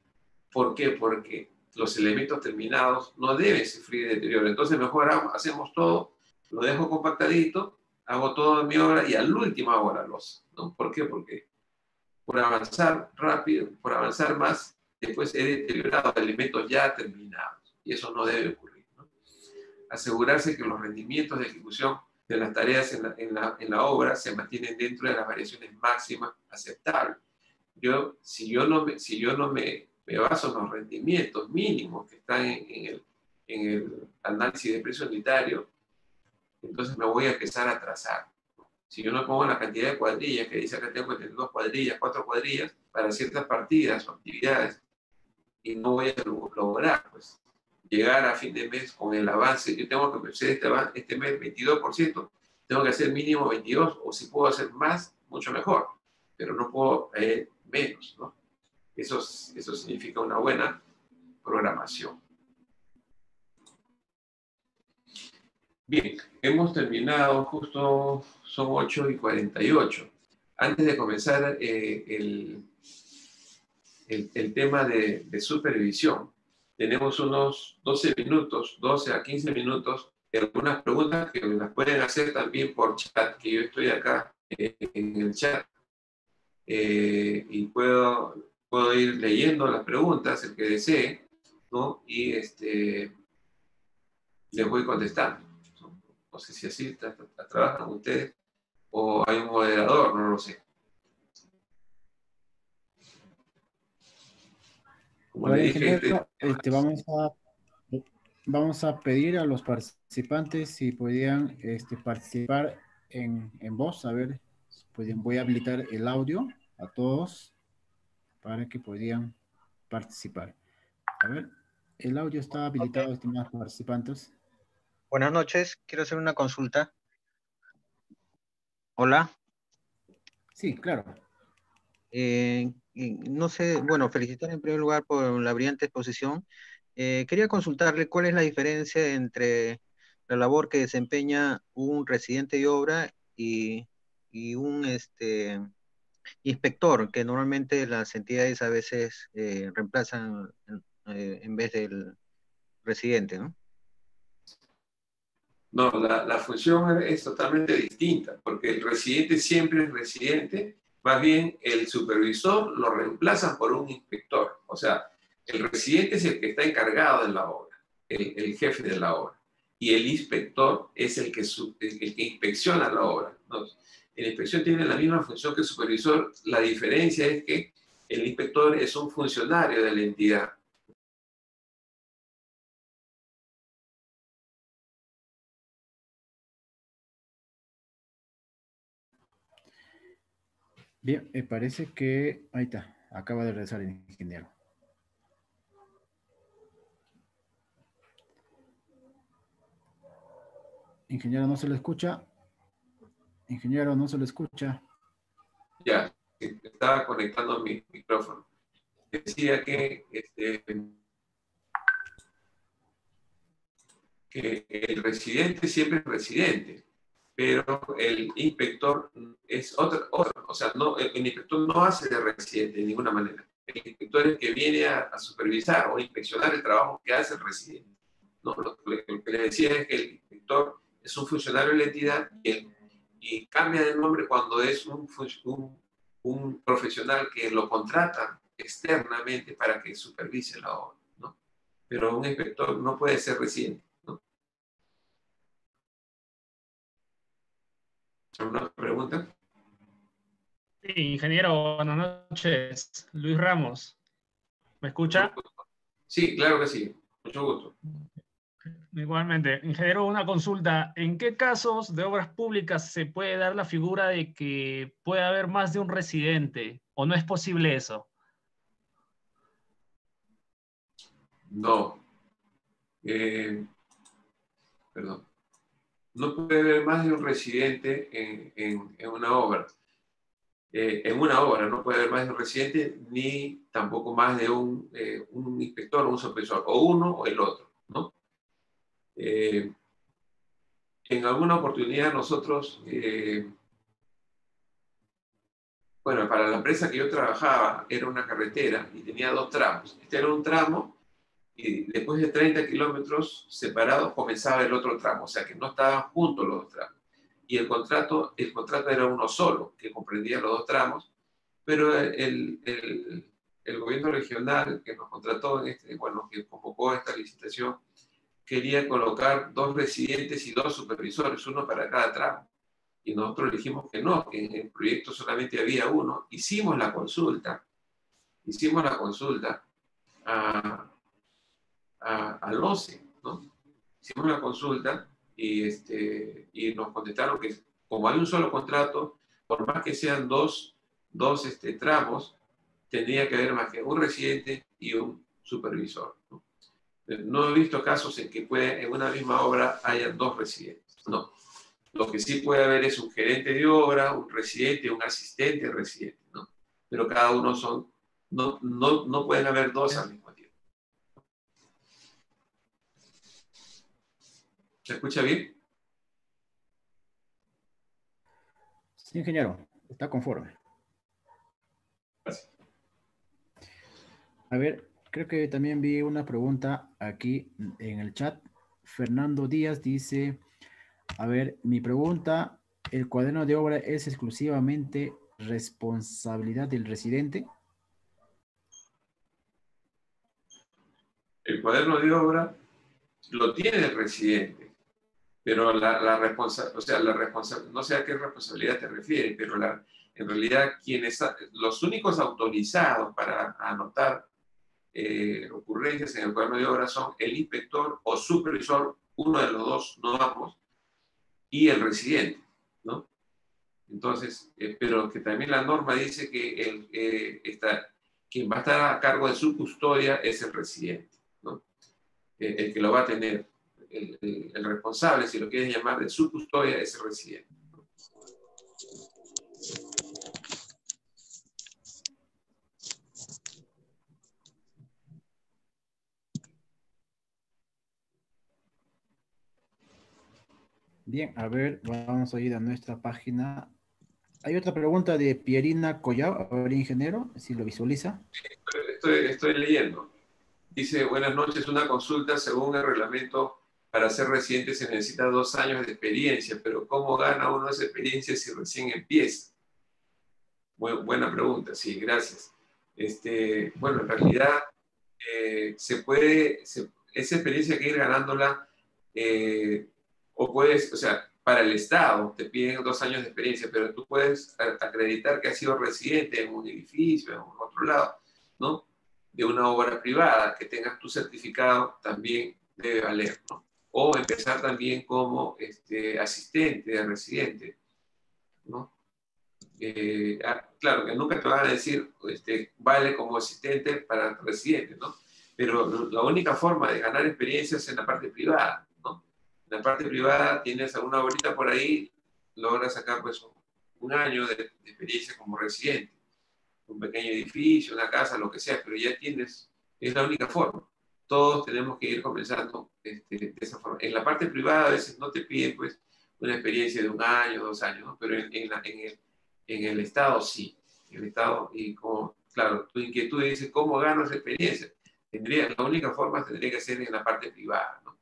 ¿Por qué? Porque los elementos terminados no deben sufrir deterioro. Entonces mejor hacemos todo, lo dejo compactadito, hago toda mi obra y al último hago la losa, ¿no? ¿Por qué? Porque por avanzar rápido, por avanzar más, después he deteriorado elementos ya terminados. Y eso no debe ocurrir, ¿no? Asegurarse que los rendimientos de ejecución de las tareas en la obra se mantienen dentro de las variaciones máximas aceptables. Si yo no me baso en los rendimientos mínimos que están en el análisis de precio unitario, entonces me voy a empezar a trazar. Si yo no pongo la cantidad de cuadrillas, que dice que tengo que tener 2 cuadrillas, 4 cuadrillas para ciertas partidas o actividades, y no voy a lograr pues, llegar a fin de mes con el avance. Yo tengo que hacer este mes 22%, tengo que hacer mínimo 22, o si puedo hacer más, mucho mejor, pero no puedo menos, ¿no? Eso significa una buena programación. Bien, hemos terminado, justo son 8:48. Antes de comenzar el tema de supervisión, tenemos unos 12 minutos, 12 a 15 minutos, de algunas preguntas que me las pueden hacer también por chat, que yo estoy acá en el chat, y puedo ir leyendo las preguntas, el que desee, ¿no? Y les voy contestando. No sé si así trabajan ustedes o hay un moderador, no lo sé. Como Ahora, le dije, ingeniero, vamos a pedir a los participantes si podían participar en voz. A ver, voy a habilitar el audio a todos para que podían participar. A ver, el audio está Ok, habilitado, estimados participantes. buenas noches. Quiero hacer una consulta. Hola. Sí, claro. No sé, bueno, felicitar en primer lugar por la brillante exposición. Quería consultarle cuál es la diferencia entre la labor que desempeña un residente de obra y un inspector, que normalmente las entidades a veces reemplazan en vez del residente, ¿no? No, la función es totalmente distinta, porque el residente siempre es residente, más bien el supervisor lo reemplazan por un inspector. O sea, el residente es el que está encargado de la obra, el jefe de la obra, y el inspector es el que inspecciona la obra, ¿no? La inspección tiene la misma función que el supervisor, la diferencia es que el inspector es un funcionario de la entidad. Bien, me parece que... Ahí está, acaba de regresar el ingeniero. Ingeniero, no se lo escucha. Ingeniero, no se lo escucha. Ya, estaba conectando mi micrófono. Decía que el residente siempre es residente, pero el inspector es otro. O sea, no, el inspector no hace de residente de ninguna manera. El inspector es el que viene a supervisar o inspeccionar el trabajo que hace el residente. No, lo que le decía es que el inspector es un funcionario de la entidad y cambia de nombre cuando es un profesional que lo contrata externamente para que supervise la obra, ¿no? Pero un inspector no puede ser residente, ¿no? ¿Alguna pregunta? Sí, ingeniero, buenas noches. Luis Ramos, ¿me escucha? Sí, claro que sí. Mucho gusto. Igualmente. Ingeniero, una consulta. ¿En qué casos de obras públicas se puede dar la figura de que puede haber más de un residente? ¿O no es posible eso? No. Perdón. No puede haber más de un residente en una obra. En una obra no puede haber más de un residente ni tampoco más de un inspector o un supervisor, o uno o el otro, ¿no? En alguna oportunidad nosotros, bueno, para la empresa que yo trabajaba era una carretera y tenía dos tramos. Este era un tramo y después de 30 kilómetros separados comenzaba el otro tramo, o sea que no estaban juntos los dos tramos. Y el contrato era uno solo, que comprendía los dos tramos, pero el gobierno regional que nos contrató, bueno, que convocó esta licitación, quería colocar dos residentes y dos supervisores, uno para cada tramo. Y nosotros dijimos que no, que en el proyecto solamente había uno. Hicimos la consulta a, al OCE, ¿no? Hicimos la consulta y nos contestaron que como hay un solo contrato, por más que sean dos tramos, tendría que haber más que un residente y un supervisor, ¿no? No he visto casos en que en una misma obra haya dos residentes, no. Lo que sí puede haber es un gerente de obra, un residente, un asistente residente, ¿no? Pero cada uno no pueden haber dos al mismo tiempo. ¿Se escucha bien? Sí, ingeniero, está conforme. Gracias. A ver, creo que también vi una pregunta aquí en el chat. Fernando Díaz dice, a ver, mi pregunta, ¿el cuaderno de obra es exclusivamente responsabilidad del residente? El cuaderno de obra lo tiene el residente, pero la responsabilidad, no sé a qué responsabilidad te refieres, pero en realidad los únicos autorizados para anotar ocurrencias en el cuaderno de obra son el inspector o supervisor, uno de los dos, no ambos, y el residente, ¿no? Entonces, pero que también la norma dice que quien va a estar a cargo de su custodia es el residente, ¿no? El que lo va a tener, el responsable, si lo quieres llamar, de su custodia es el residente. Bien, a ver, vamos a ir a nuestra página. Hay otra pregunta de Pierina Collao, a ver, ingeniero, si lo visualiza. Estoy leyendo. Dice, buenas noches, una consulta según el reglamento para ser residente se necesita 2 años de experiencia, pero ¿cómo gana uno esa experiencia si recién empieza? Buena pregunta, sí, gracias. Bueno, en realidad esa experiencia hay que ir ganándola, o sea, para el Estado te piden 2 años de experiencia, pero tú puedes acreditar que has sido residente en un edificio, en otro lado, ¿no? De una obra privada, que tengas tu certificado también debe valer, ¿no? O empezar también como asistente de residente, ¿no? Claro, que nunca te van a decir, vale como asistente para residente, ¿no? Pero la única forma de ganar experiencia es en la parte privada, ¿no? En la parte privada tienes alguna bolita por ahí, logras sacar pues 1 año de experiencia como residente, un pequeño edificio, una casa, lo que sea, pero ya tienes, es la única forma. Todos tenemos que ir comenzando de esa forma. En la parte privada a veces no te piden pues una experiencia de 1 año, 2 años, ¿no? Pero en el Estado sí. En el Estado, y como, claro, tu inquietud dice, ¿cómo gano esa experiencia? La única forma tendría que ser en la parte privada, ¿no?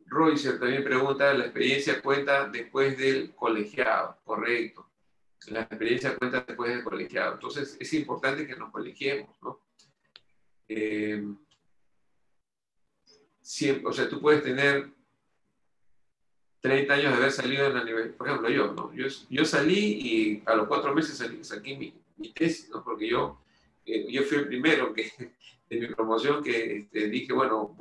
Roycer también pregunta, ¿la experiencia cuenta después del colegiado? Correcto. La experiencia cuenta después del colegiado. Entonces, es importante que nos colegiemos, ¿no? Siempre, o sea, tú puedes tener 30 años de haber salido en la universidad. Por ejemplo, yo, ¿no? Yo salí y a los 4 meses saqué mi tesis, ¿no? Porque yo fui el primero de mi promoción que dije, bueno,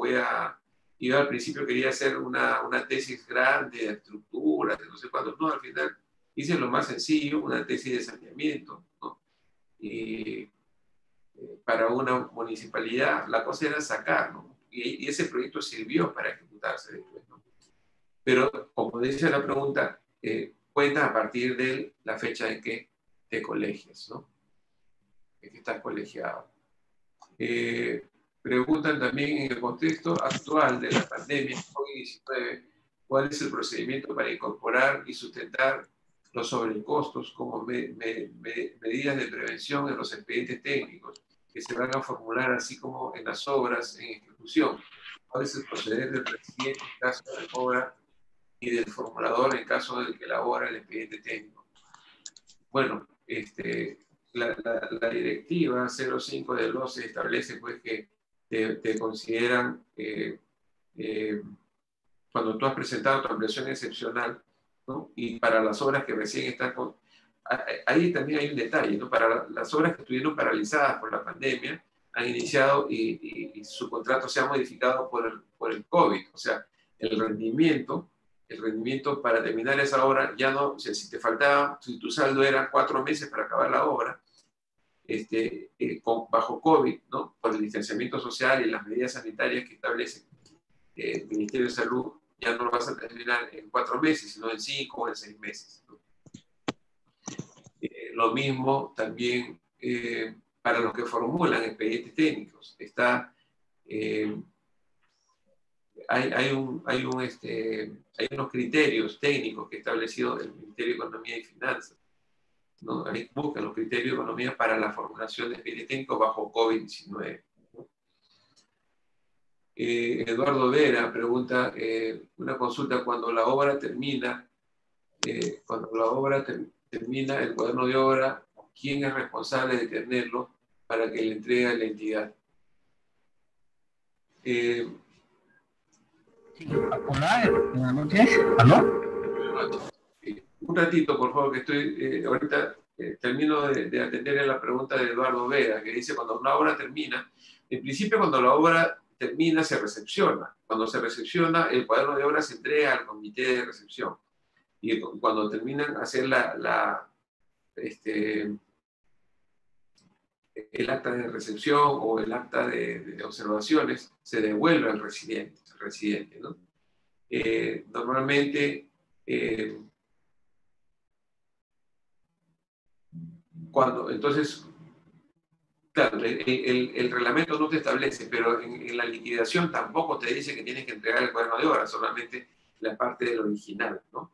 yo al principio quería hacer una tesis grande de estructuras, de no sé cuánto. No, al final hice lo más sencillo, una tesis de saneamiento, ¿no? Y para una municipalidad la cosa era sacar, ¿no? Y ese proyecto sirvió para ejecutarse después, ¿no? Pero, como dice la pregunta, cuenta a partir de la fecha en que te colegias, ¿no? En que estás colegiado. Preguntan también en el contexto actual de la pandemia COVID-19, ¿cuál es el procedimiento para incorporar y sustentar los sobrecostos como medidas de prevención en los expedientes técnicos que se van a formular así como en las obras en ejecución? ¿Cuál es el proceder del presidente en caso de obra y del formulador en caso de que elabora el expediente técnico? Bueno, la directiva 05 del 12 establece pues que te consideran, cuando tú has presentado tu ampliación excepcional, ¿no? Y para las obras que recién están ahí también hay un detalle, ¿no? Para las obras que estuvieron paralizadas por la pandemia, han iniciado y su contrato se ha modificado por el COVID, o sea, el rendimiento para terminar esa obra ya no, o sea, si te faltaba, si tu saldo era 4 meses para acabar la obra, bajo COVID, ¿no? Por el distanciamiento social y las medidas sanitarias que establece el Ministerio de Salud, ya no lo vas a terminar en 4 meses, sino en 5 o en 6 meses, ¿no? Lo mismo también para los que formulan expedientes técnicos. Hay unos criterios técnicos que ha establecido el Ministerio de Economía y Finanzas, ¿no? Ahí buscan los criterios de economía para la formulación de expedientes técnicos bajo COVID-19. ¿no? Eduardo Vera pregunta, una consulta, cuando la obra termina, el cuaderno de obra, ¿quién es responsable de tenerlo para que le entregue a la entidad? Buenas noches. ¿Aló? Un ratito, por favor, que estoy ahorita termino de atender a la pregunta de Eduardo Vera, que dice, cuando una obra termina, en principio cuando la obra termina se recepciona. Cuando se recepciona, el cuaderno de obra se entrega al comité de recepción. Y cuando terminan hacer el acta de recepción o el acta de observaciones, se devuelve al residente, ¿no? Normalmente, entonces, Claro, el reglamento no te establece, pero en la liquidación tampoco te dice que tienes que entregar el cuaderno de obra, solamente la parte del original, ¿no?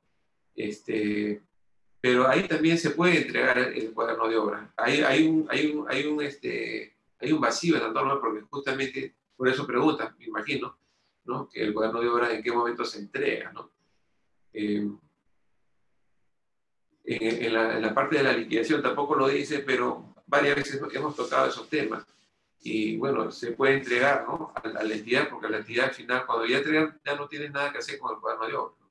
Pero ahí también se puede entregar el cuaderno de obra. Hay un vacío en la norma porque justamente por eso preguntan, me imagino, ¿no? Que el cuaderno de obra en qué momento se entrega, ¿no? En la parte de la liquidación tampoco lo dice, pero varias veces hemos tocado esos temas. Y bueno, se puede entregar, ¿no? a la entidad, porque la entidad al final, cuando ya entregan, ya no tienes nada que hacer con el cuaderno de obra, ¿no?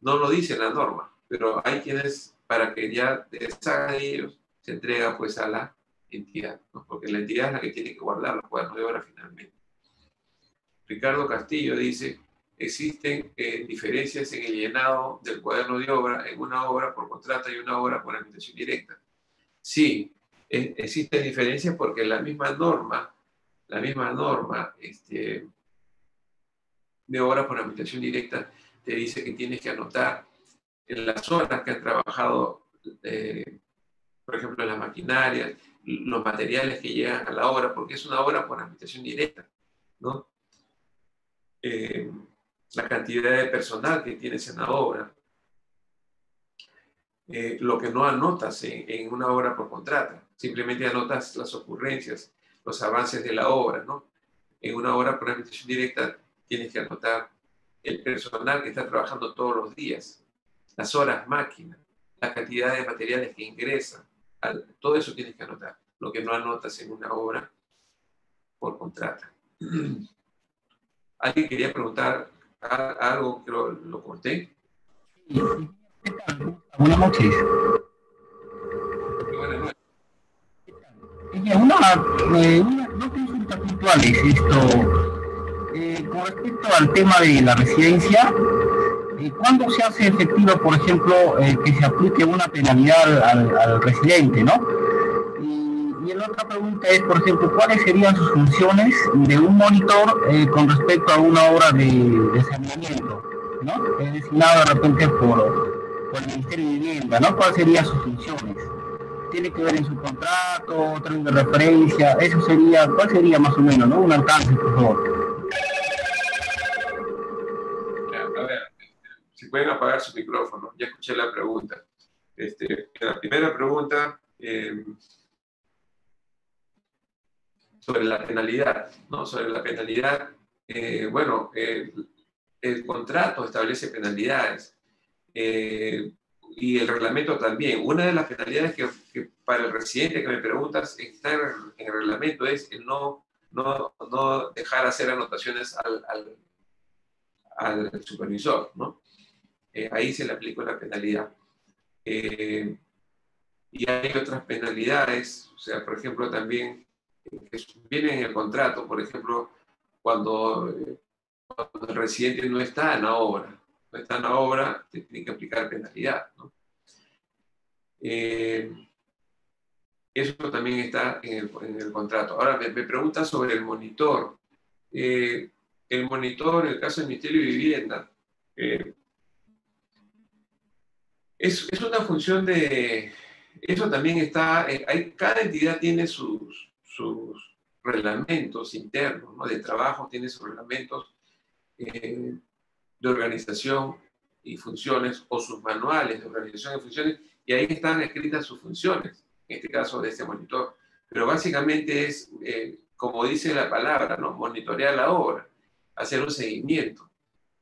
No lo dice la norma, pero hay quienes, para que ya deshagan de ellos, se entrega pues a la entidad, ¿no? Porque la entidad es la que tiene que guardar los cuadernos de obra finalmente. Ricardo Castillo dice, existen diferencias en el llenado del cuaderno de obra en una obra por contrato y una obra por administración directa. Sí, existen diferencias porque la misma norma de obra por administración directa te dice que tienes que anotar en las horas que han trabajado, por ejemplo, en las maquinarias, los materiales que llegan a la obra, porque es una obra por administración directa, ¿no? La cantidad de personal que tienes en la obra, lo que no anotas en una obra por contrato, simplemente anotas las ocurrencias, los avances de la obra, ¿no? En una obra por administración directa tienes que anotar el personal que está trabajando todos los días, las horas máquina, la cantidad de materiales que ingresan, todo eso tienes que anotar, lo que no anotas en una obra por contrato. ¿Alguien quería preguntar algo que lo corté? Buenas noches. Buenas noches. Dos consultas puntuales. Con respecto al tema de la residencia, ¿cuándo se hace efectivo, por ejemplo, que se aplique una penalidad al residente, ¿no? Y la otra pregunta es, por ejemplo, ¿cuáles serían sus funciones de un monitor con respecto a una obra de saneamiento, ¿no? Designado de repente por el Ministerio de Vivienda, ¿no? ¿Cuáles serían sus funciones? ¿Tiene que ver en su contrato, tren de referencia? Eso sería, ¿cuál sería más o menos, no? Un alcance, por favor. A ver, si pueden apagar su micrófono, ya escuché la pregunta. La primera pregunta sobre la penalidad, ¿no? Sobre la penalidad, bueno, el contrato establece penalidades y el reglamento también. Una de las penalidades que para el residente que me preguntas está en el reglamento es el no dejar hacer anotaciones al supervisor, ¿no? Ahí se le aplica la penalidad. Y hay otras penalidades, o sea, por ejemplo, también que vienen en el contrato, por ejemplo, cuando el residente no está en la obra, te tiene que aplicar penalidad, ¿no? Eso también está en el contrato. Ahora, me pregunta sobre el monitor. El monitor, en el caso del Ministerio de Vivienda, es una función de... Eso también está... cada entidad tiene sus reglamentos internos, ¿no? De trabajo, tiene sus reglamentos de organización y funciones, o sus manuales de organización y funciones, y ahí están escritas sus funciones, en este caso de este monitor. Pero básicamente es, como dice la palabra, ¿no? Monitorear la obra, hacer un seguimiento,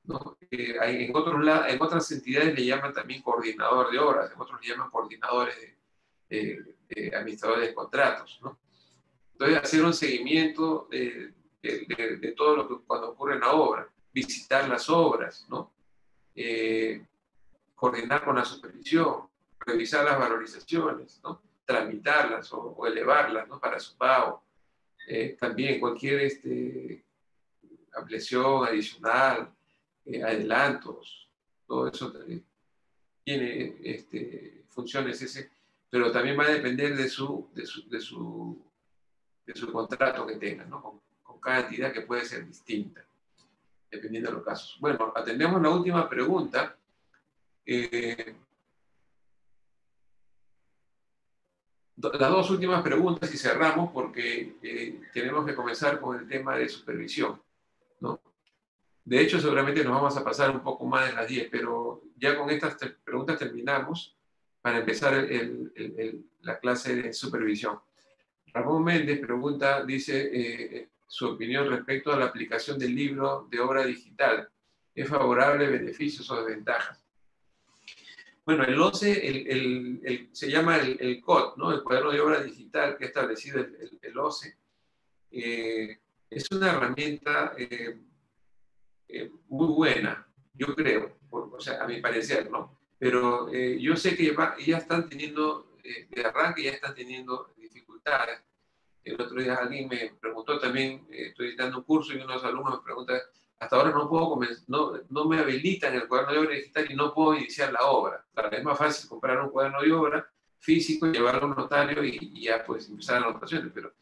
¿no? En otras entidades le llaman también coordinador de obras, en otros le llaman coordinadores de administradores de contratos, ¿no? Entonces, hacer un seguimiento de todo lo que cuando ocurre en la obra, visitar las obras, ¿no? Coordinar con la supervisión, revisar las valorizaciones, ¿no? Tramitarlas o elevarlas, ¿no? Para su pago. También cualquier ampliación adicional, adelantos, todo eso tiene funciones pero también va a depender de su contrato que tengan, ¿no? Con cada entidad que puede ser distinta, dependiendo de los casos. Bueno, atendemos la última pregunta. las dos últimas preguntas y cerramos porque tenemos que comenzar con el tema de supervisión, ¿no? De hecho, seguramente nos vamos a pasar un poco más de las 10, pero ya con estas preguntas terminamos para empezar la clase de supervisión. Ramón Méndez pregunta, dice, su opinión respecto a la aplicación del libro de obra digital. ¿Es favorable, beneficios o desventajas? Bueno, el 11 se llama el COD, ¿no? El cuaderno de obra digital que ha establecido el OCE. Es una herramienta muy buena, yo creo, o sea, a mi parecer, ¿no? Pero yo sé que ya están teniendo, de arranque ya están teniendo dificultades. El otro día alguien me preguntó también, estoy dando un curso y unos alumnos me preguntan, hasta ahora no puedo no me habilitan el cuaderno de obra digital y no puedo iniciar la obra. Claro, es más fácil comprar un cuaderno de obra físico, llevarlo a un notario y ya pues empezar anotaciones, pero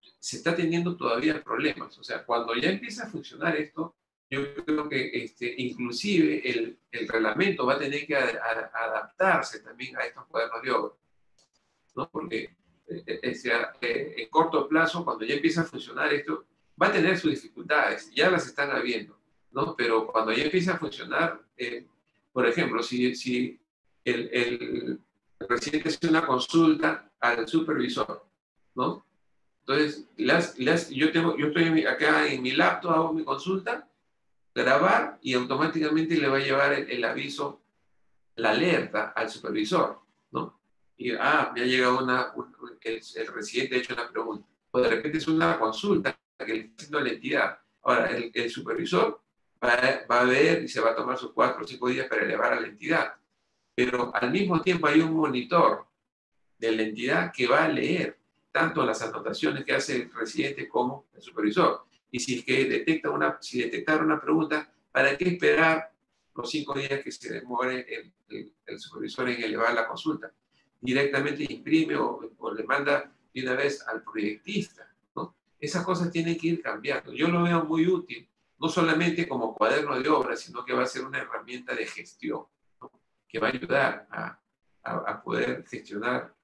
se está teniendo todavía problemas. O sea, cuando ya empieza a funcionar esto, yo creo que inclusive el reglamento va a tener que adaptarse también a estos cuadernos de obra, ¿no? Porque en corto plazo, cuando ya empieza a funcionar esto, va a tener sus dificultades, ya las están habiendo, ¿no? Pero cuando ya empieza a funcionar, por ejemplo, si el residente hace una consulta al supervisor, ¿no? Entonces, yo estoy acá en mi laptop, hago mi consulta, grabar y automáticamente le va a llevar el aviso, la alerta al supervisor, ¿no? Y, me ha llegado el residente ha hecho una pregunta. O de repente es una consulta que le está haciendo a la entidad. Ahora, el supervisor va a ver y se va a tomar sus 4 o 5 días para elevar a la entidad. Pero al mismo tiempo hay un monitor de la entidad que va a leer tanto las anotaciones que hace el residente como el supervisor. Y si es que si detectaron una pregunta, ¿para qué esperar los 5 días que se demore el supervisor en elevar la consulta? Directamente imprime o le manda de una vez al proyectista, ¿no? Esas cosas tienen que ir cambiando. Yo lo veo muy útil, no solamente como cuaderno de obra, sino que va a ser una herramienta de gestión, ¿no? Que va a ayudar a poder gestionar,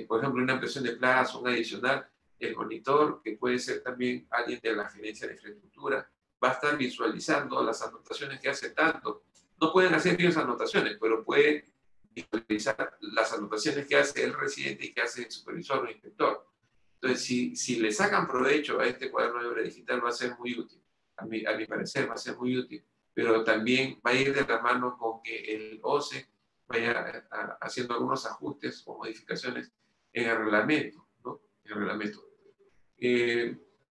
por ejemplo, una impresión de plazo, un adicional, el monitor, que puede ser también alguien de la gerencia de infraestructura, va a estar visualizando las anotaciones que hace tanto. No pueden hacer ellos anotaciones, pero pueden visualizar las anotaciones que hace el residente y que hace el supervisor o inspector. Entonces, si le sacan provecho a este cuaderno de obra digital, va a ser muy útil. A mi parecer, va a ser muy útil. Pero también va a ir de la mano con que el OCE vaya haciendo algunos ajustes o modificaciones en el reglamento, ¿no? En el reglamento.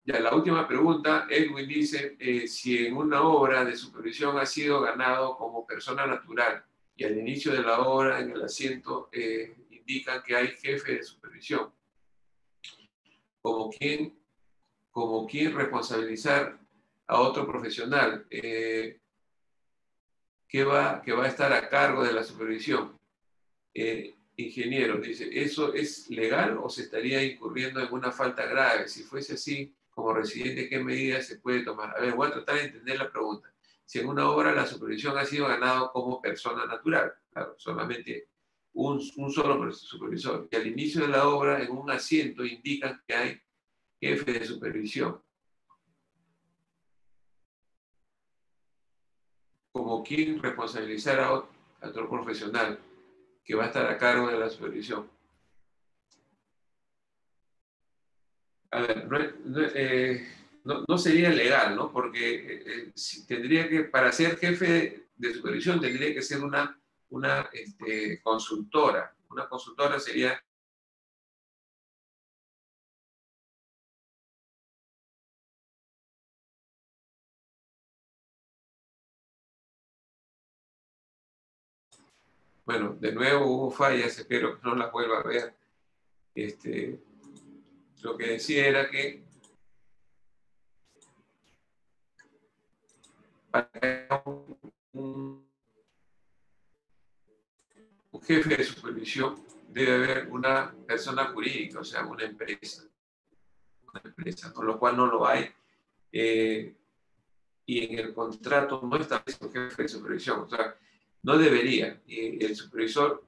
Ya la última pregunta, Edwin dice, si en una obra de supervisión ha sido ganado como persona natural y al inicio de la obra en el asiento indican que hay jefe de supervisión, como quien responsabilizar a otro profesional que va a estar a cargo de la supervisión. Ingeniero, dice, ¿eso es legal o se estaría incurriendo en una falta grave? Si fuese así, como residente, ¿qué medidas se puede tomar? A ver, voy a tratar de entender la pregunta. Si en una obra la supervisión ha sido ganado como persona natural, claro, solamente un solo supervisor, y al inicio de la obra en un asiento indican que hay jefe de supervisión, como quien responsabilizar a otro profesional que va a estar a cargo de la supervisión. A ver, no sería legal, ¿no? Porque tendría que, para ser jefe de supervisión, tendría que ser una consultora. Una consultora sería... Bueno, de nuevo hubo fallas, espero que no las vuelva a ver. Lo que decía era que para un jefe de supervisión debe haber una persona jurídica, o sea, una empresa, con lo cual no lo hay. Y en el contrato no establece un jefe de supervisión, o sea, no debería. Y el supervisor,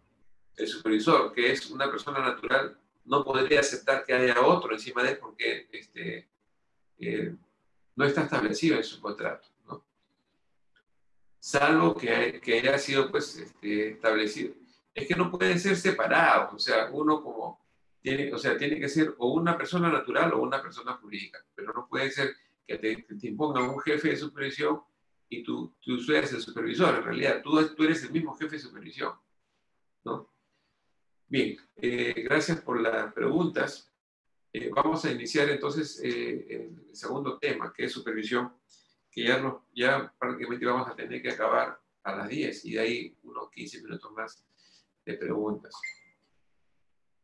que es una persona natural, no podría aceptar que haya otro encima de él porque no está establecido en su contrato, ¿no? Salvo que haya sido pues, establecido. Es que no pueden ser separados, o sea, uno como tiene que ser o una persona natural o una persona jurídica, pero no puede ser que te impongan un jefe de supervisión y tú seas el supervisor. En realidad, tú eres el mismo jefe de supervisión, ¿no? Bien, gracias por las preguntas. Vamos a iniciar entonces el segundo tema, que es supervisión, que ya prácticamente vamos a tener que acabar a las 10 y de ahí unos 15 minutos más de preguntas.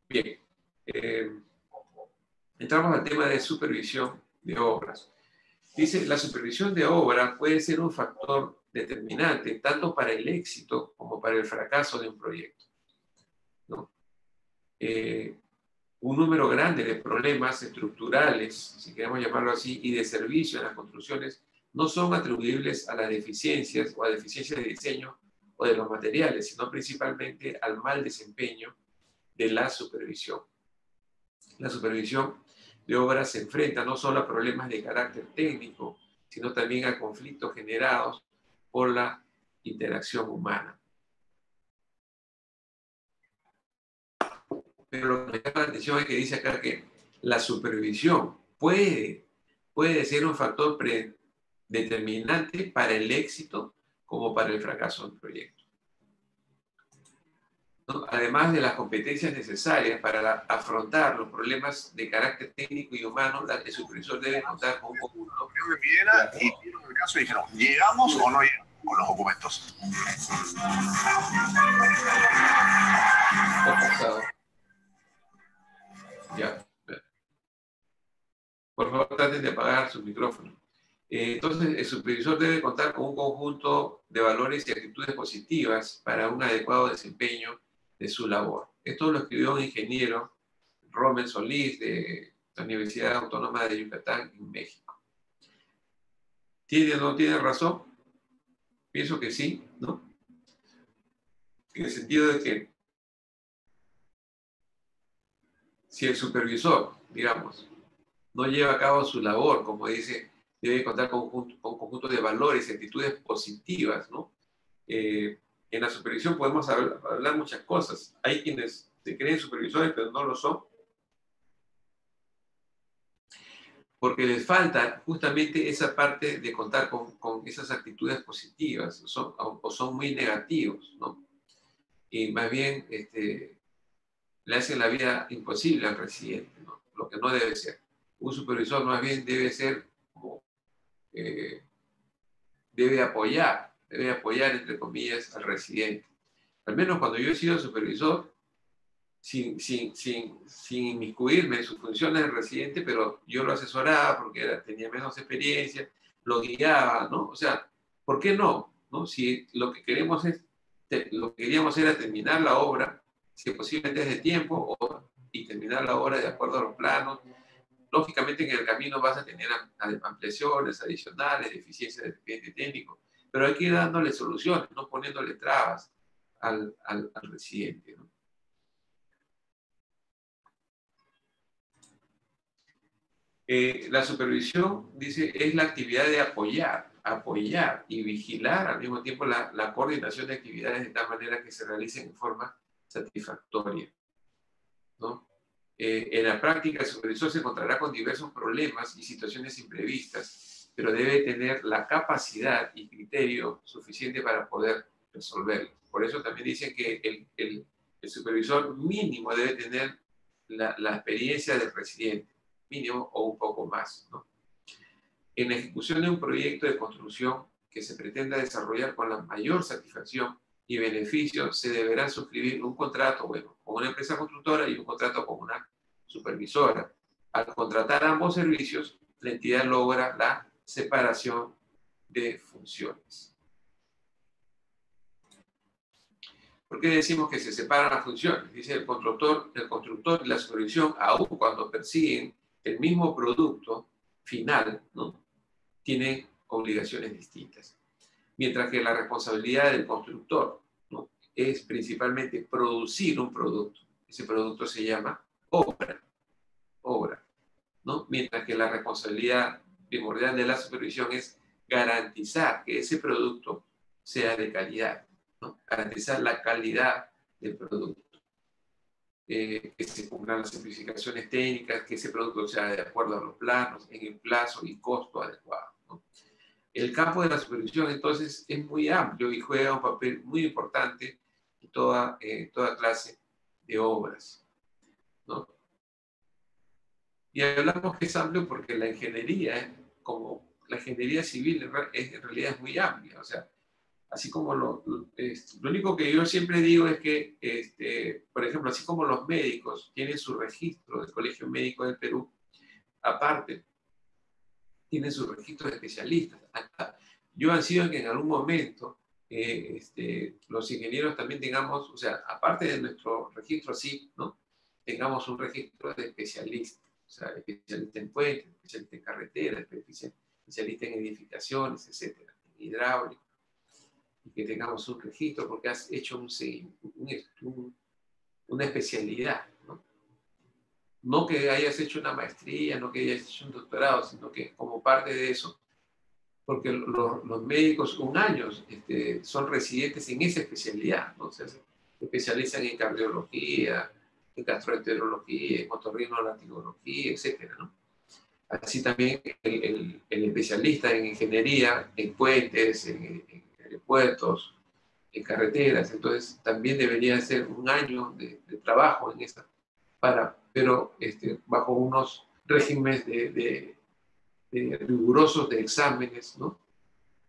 Bien, entramos al tema de supervisión de obras. Dice, la supervisión de obra puede ser un factor determinante tanto para el éxito como para el fracaso de un proyecto, ¿no? Un número grande de problemas estructurales, si queremos llamarlo así, y de servicio en las construcciones no son atribuibles a las deficiencias o a deficiencias de diseño o de los materiales, sino principalmente al mal desempeño de la supervisión. La supervisión de obras se enfrenta no solo a problemas de carácter técnico, sino también a conflictos generados por la interacción humana. Pero lo que me llama la atención es que dice acá que la supervisión puede ser un factor determinante para el éxito como para el fracaso del proyecto, ¿no? Además de las competencias necesarias para afrontar los problemas de carácter técnico y humano, el supervisor debe contar con un conjunto. Y vieron el caso y dijeron, ¿llegamos o no llegamos con los documentos? Está pasado. Ya. Por favor, traten de apagar su micrófono. Entonces, el supervisor debe contar con un conjunto de valores y actitudes positivas para un adecuado desempeño de su labor. Esto lo escribió un ingeniero, Rommel Solís, de la Universidad Autónoma de Yucatán, en México. ¿Tiene o no tiene razón? Pienso que sí, ¿no? En el sentido de que si el supervisor, digamos, no lleva a cabo su labor, como dice, debe contar con un conjunto de valores y actitudes positivas, ¿no? En la supervisión podemos hablar muchas cosas. Hay quienes se creen supervisores, pero no lo son, porque les falta justamente esa parte de contar con esas actitudes positivas, o son muy negativos, ¿no? Y más bien le hacen la vida imposible al residente, ¿no? Lo que no debe ser. Un supervisor más bien debe ser como, debe apoyar, entre comillas, al residente. Al menos cuando yo he sido supervisor, sin inmiscuirme en sus funciones de residente, pero yo lo asesoraba porque tenía menos experiencia, lo guiaba, ¿no? O sea, ¿por qué no? ¿No? Si lo que queríamos era terminar la obra, si posiblemente es de tiempo, y terminar la obra de acuerdo a los planos. Lógicamente en el camino vas a tener ampliaciones adicionales, deficiencias de expediente técnico, pero hay que ir dándole soluciones, no poniéndole trabas al residente, ¿no? La supervisión, dice, es la actividad de apoyar y vigilar al mismo tiempo la coordinación de actividades de tal manera que se realicen en forma satisfactoria, ¿no? En la práctica, el supervisor se encontrará con diversos problemas y situaciones imprevistas, pero debe tener la capacidad y criterio suficiente para poder resolverlos. Por eso también dicen que el supervisor mínimo debe tener la experiencia del residente, mínimo o un poco más, ¿no? En la ejecución de un proyecto de construcción que se pretenda desarrollar con la mayor satisfacción y beneficio, se deberá suscribir un contrato, bueno, con una empresa constructora y un contrato con una supervisora. Al contratar ambos servicios, la entidad logra la separación de funciones. ¿Por qué decimos que se separan las funciones? Dice el constructor y la supervisión, aun cuando persiguen el mismo producto final, ¿no?, tienen obligaciones distintas. Mientras que la responsabilidad del constructor, ¿no?, es principalmente producir un producto. Ese producto se llama obra, ¿no? Mientras que la responsabilidad primordial de la supervisión es garantizar que ese producto sea de calidad, ¿no? Garantizar la calidad del producto. Que se cumplan las especificaciones técnicas, que ese producto sea de acuerdo a los planos, en el plazo y costo adecuado, ¿no? El campo de la supervisión, entonces, es muy amplio y juega un papel muy importante en toda clase de obras, ¿no? Y hablamos que es amplio porque la ingeniería, como la ingeniería civil, en realidad es muy amplia. O sea, así como lo único que yo siempre digo es que, por ejemplo, así como los médicos tienen su registro del Colegio Médico del Perú, aparte, tienen su registro de especialistas. Yo ansío en que en algún momento los ingenieros también tengamos, o sea, aparte de nuestro registro SIP, ¿no? Tengamos un registro de especialistas, o sea, especialista en puentes, especialista en carreteras, especialista en edificaciones, etcétera, en hidráulica, y que tengamos un registro porque has hecho una especialidad, ¿no? No que hayas hecho una maestría, no que hayas hecho un doctorado, sino que como parte de eso, porque los médicos un año son residentes en esa especialidad, ¿no? O sea, se especializan en cardiología, en gastroenterología, en otorrinolaringología, etcétera, ¿no? Así también el especialista en ingeniería, en puentes, en aeropuertos, en carreteras, entonces también debería ser un año de trabajo en esa, pero bajo unos regímenes rigurosos de exámenes, ¿no?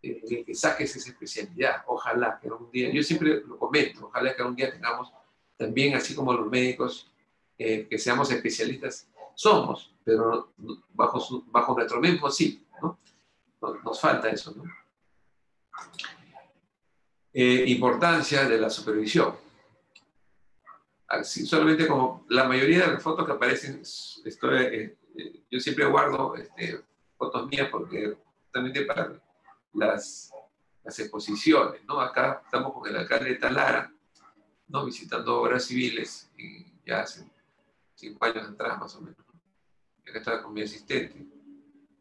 Que saques esa especialidad. Ojalá que algún día, yo siempre lo comento, ojalá que algún día tengamos también, así como los médicos, que seamos especialistas. Somos, pero bajo nuestro mismo sí, ¿no? Nos falta eso, ¿no? Importancia de la supervisión. Así, solamente como la mayoría de las fotos que aparecen, yo siempre guardo fotos mías porque justamente para las exposiciones, ¿no? Acá estamos con el alcalde de Talara, ¿no? Visitando obras civiles, y ya hace 5 años atrás más o menos, ¿no? Acá estaba con mi asistente.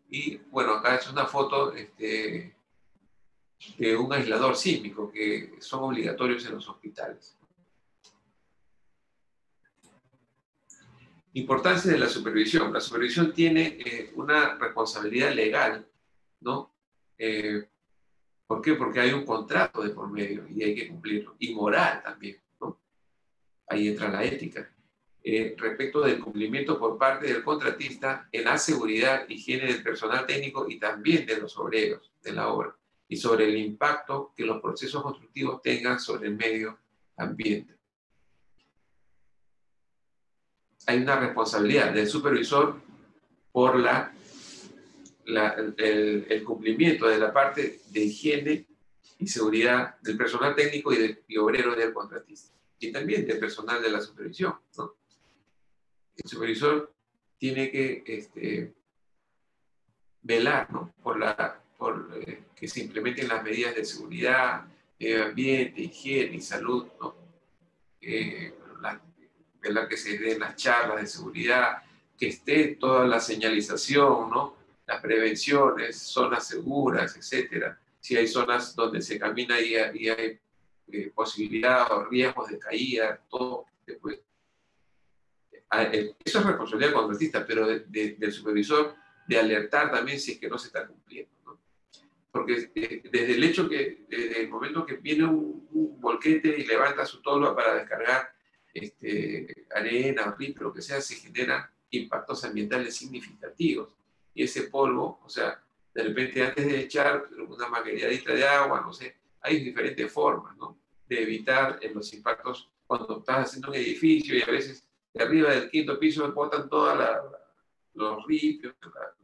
Y bueno, acá es una foto de un aislador sísmico que son obligatorios en los hospitales. Importancia de la supervisión. La supervisión tiene una responsabilidad legal, ¿no? ¿Por qué? Porque hay un contrato de por medio y hay que cumplirlo. Y moral también, ¿no? Ahí entra la ética. Respecto del cumplimiento por parte del contratista en la seguridad, higiene del personal técnico y también de los obreros de la obra, y sobre el impacto que los procesos constructivos tengan sobre el medio ambiente. Hay una responsabilidad del supervisor por el cumplimiento de la parte de higiene y seguridad del personal técnico y obrero del contratista, y también del personal de la supervisión, ¿no? El supervisor tiene que velar, ¿no? por que se implementen las medidas de seguridad, medio ambiente, higiene y salud, ¿no? Velar que se den las charlas de seguridad, que esté toda la señalización, ¿no? Las prevenciones, zonas seguras, etcétera. Si hay zonas donde se camina y hay posibilidad o riesgos de caída, todo después. Eso es responsabilidad del contratista, pero del supervisor de alertar también si es que no se está cumpliendo, ¿no? Porque desde el hecho que, desde el momento que viene un volquete y levanta su tolva para descargar arena o ripio, lo que sea, se generan impactos ambientales significativos. Y ese polvo, o sea, de repente antes de echar una mangueradita de agua, no sé, hay diferentes formas, ¿no? De evitar los impactos cuando estás haciendo un edificio y a veces de arriba del 5.º piso botan todos los ripios,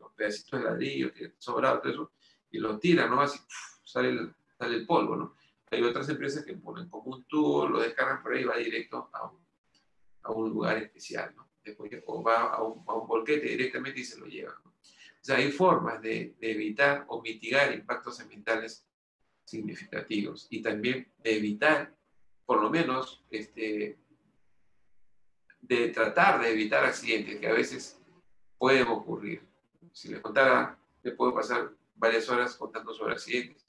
los pedacitos de ladrillo que sobrado, todo eso, y los tiran, ¿no? Así sale el polvo, ¿no? Hay otras empresas que ponen como un tubo, lo descargan por ahí y va directo a un lugar especial, ¿no? Después, o va a un volquete directamente y se lo llevan, ¿no? O sea, hay formas de evitar o mitigar impactos ambientales significativos y también de evitar, por lo menos, de tratar de evitar accidentes que a veces pueden ocurrir. Si les contara, le puedo pasar varias horas contando sobre accidentes.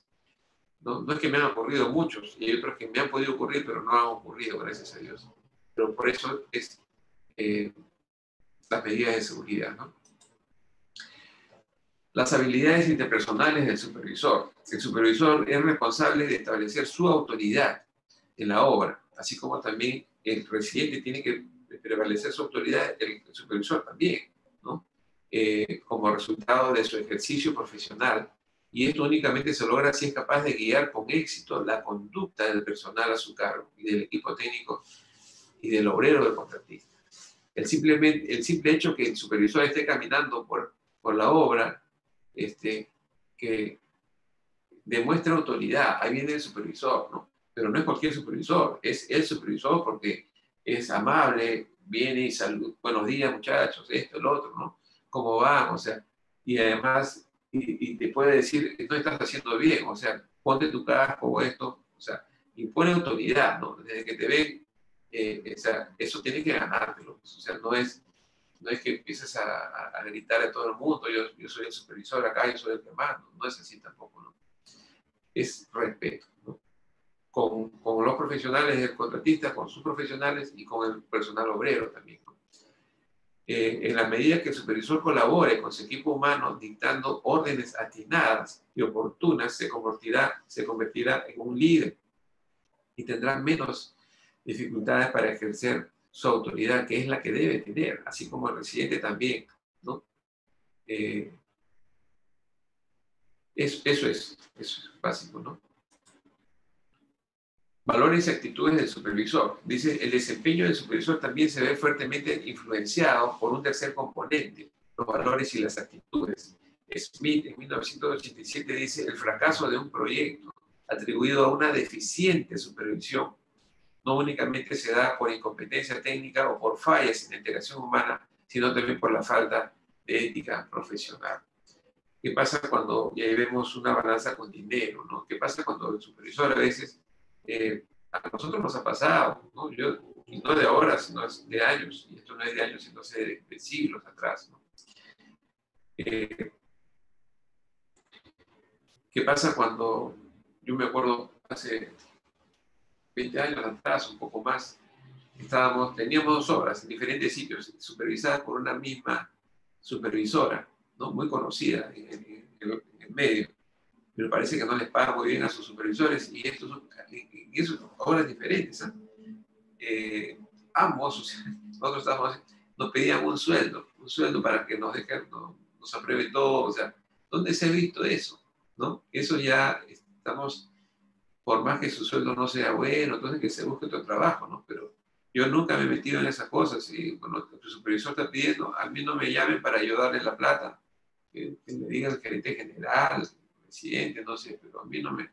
No es que me han ocurrido muchos, y hay otros que me han podido ocurrir, pero no han ocurrido, gracias a Dios. Pero por eso es las medidas de seguridad, ¿no? Las habilidades interpersonales del supervisor. El supervisor es responsable de establecer su autoridad en la obra, así como también el residente tiene que prevalecer su autoridad, el supervisor también, ¿no? Como resultado de su ejercicio profesional. Y esto únicamente se logra si es capaz de guiar con éxito la conducta del personal a su cargo y del equipo técnico y del obrero del contratista. El simple hecho que el supervisor esté caminando por la obra, que demuestra autoridad. Ahí viene el supervisor, ¿no? Pero no es cualquier supervisor, es el supervisor porque es amable, viene y saluda, buenos días muchachos, esto, el otro, ¿no? ¿Cómo van? O sea, y además, y te puede decir, no estás haciendo bien, o sea, ponte tu casco o esto, o sea, impone autoridad, ¿no? Desde que te ven, o sea, eso tiene que ganártelo, o sea, no es que empieces a gritar a todo el mundo, yo soy el supervisor acá, yo soy el que mando, no es así tampoco, ¿no? Es respeto, ¿no? Con los profesionales del contratista, con sus profesionales y con el personal obrero también, ¿no? En la medida que el supervisor colabore con su equipo humano dictando órdenes atinadas y oportunas, se convertirá en un líder y tendrá menos dificultades para ejercer su autoridad, que es la que debe tener, así como el residente también, ¿no? Eso es básico, ¿no? Valores y actitudes del supervisor. Dice, el desempeño del supervisor también se ve fuertemente influenciado por un tercer componente, los valores y las actitudes. Smith, en 1987, dice, el fracaso de un proyecto atribuido a una deficiente supervisión no únicamente se da por incompetencia técnica o por fallas en la integración humana, sino también por la falta de ética profesional. ¿Qué pasa cuando ya vemos una balanza con dinero, ¿no? ¿Qué pasa cuando el supervisor a veces, a nosotros nos ha pasado, ¿no? Y no de ahora, sino de años, y esto no es de años, sino de siglos atrás, ¿no? ¿Qué pasa cuando, yo me acuerdo hace 20 años atrás, un poco más, teníamos 2 obras en diferentes sitios, supervisadas por una misma supervisora, ¿no? Muy conocida en el medio, pero parece que no les paga muy bien a sus supervisores y eso son obras diferentes, ¿eh? Ambos, nosotros nos pedían un sueldo para que nos apruebe todo, o sea, ¿dónde se ha visto eso? ¿No? Eso ya estamos, por más que su sueldo no sea bueno, entonces que se busque otro trabajo, ¿no? Pero yo nunca me he metido en esas cosas y cuando el supervisor está pidiendo, a mí no me llamen para yo darle la plata, que me diga el gerente general, el presidente, no sé, pero a mí no me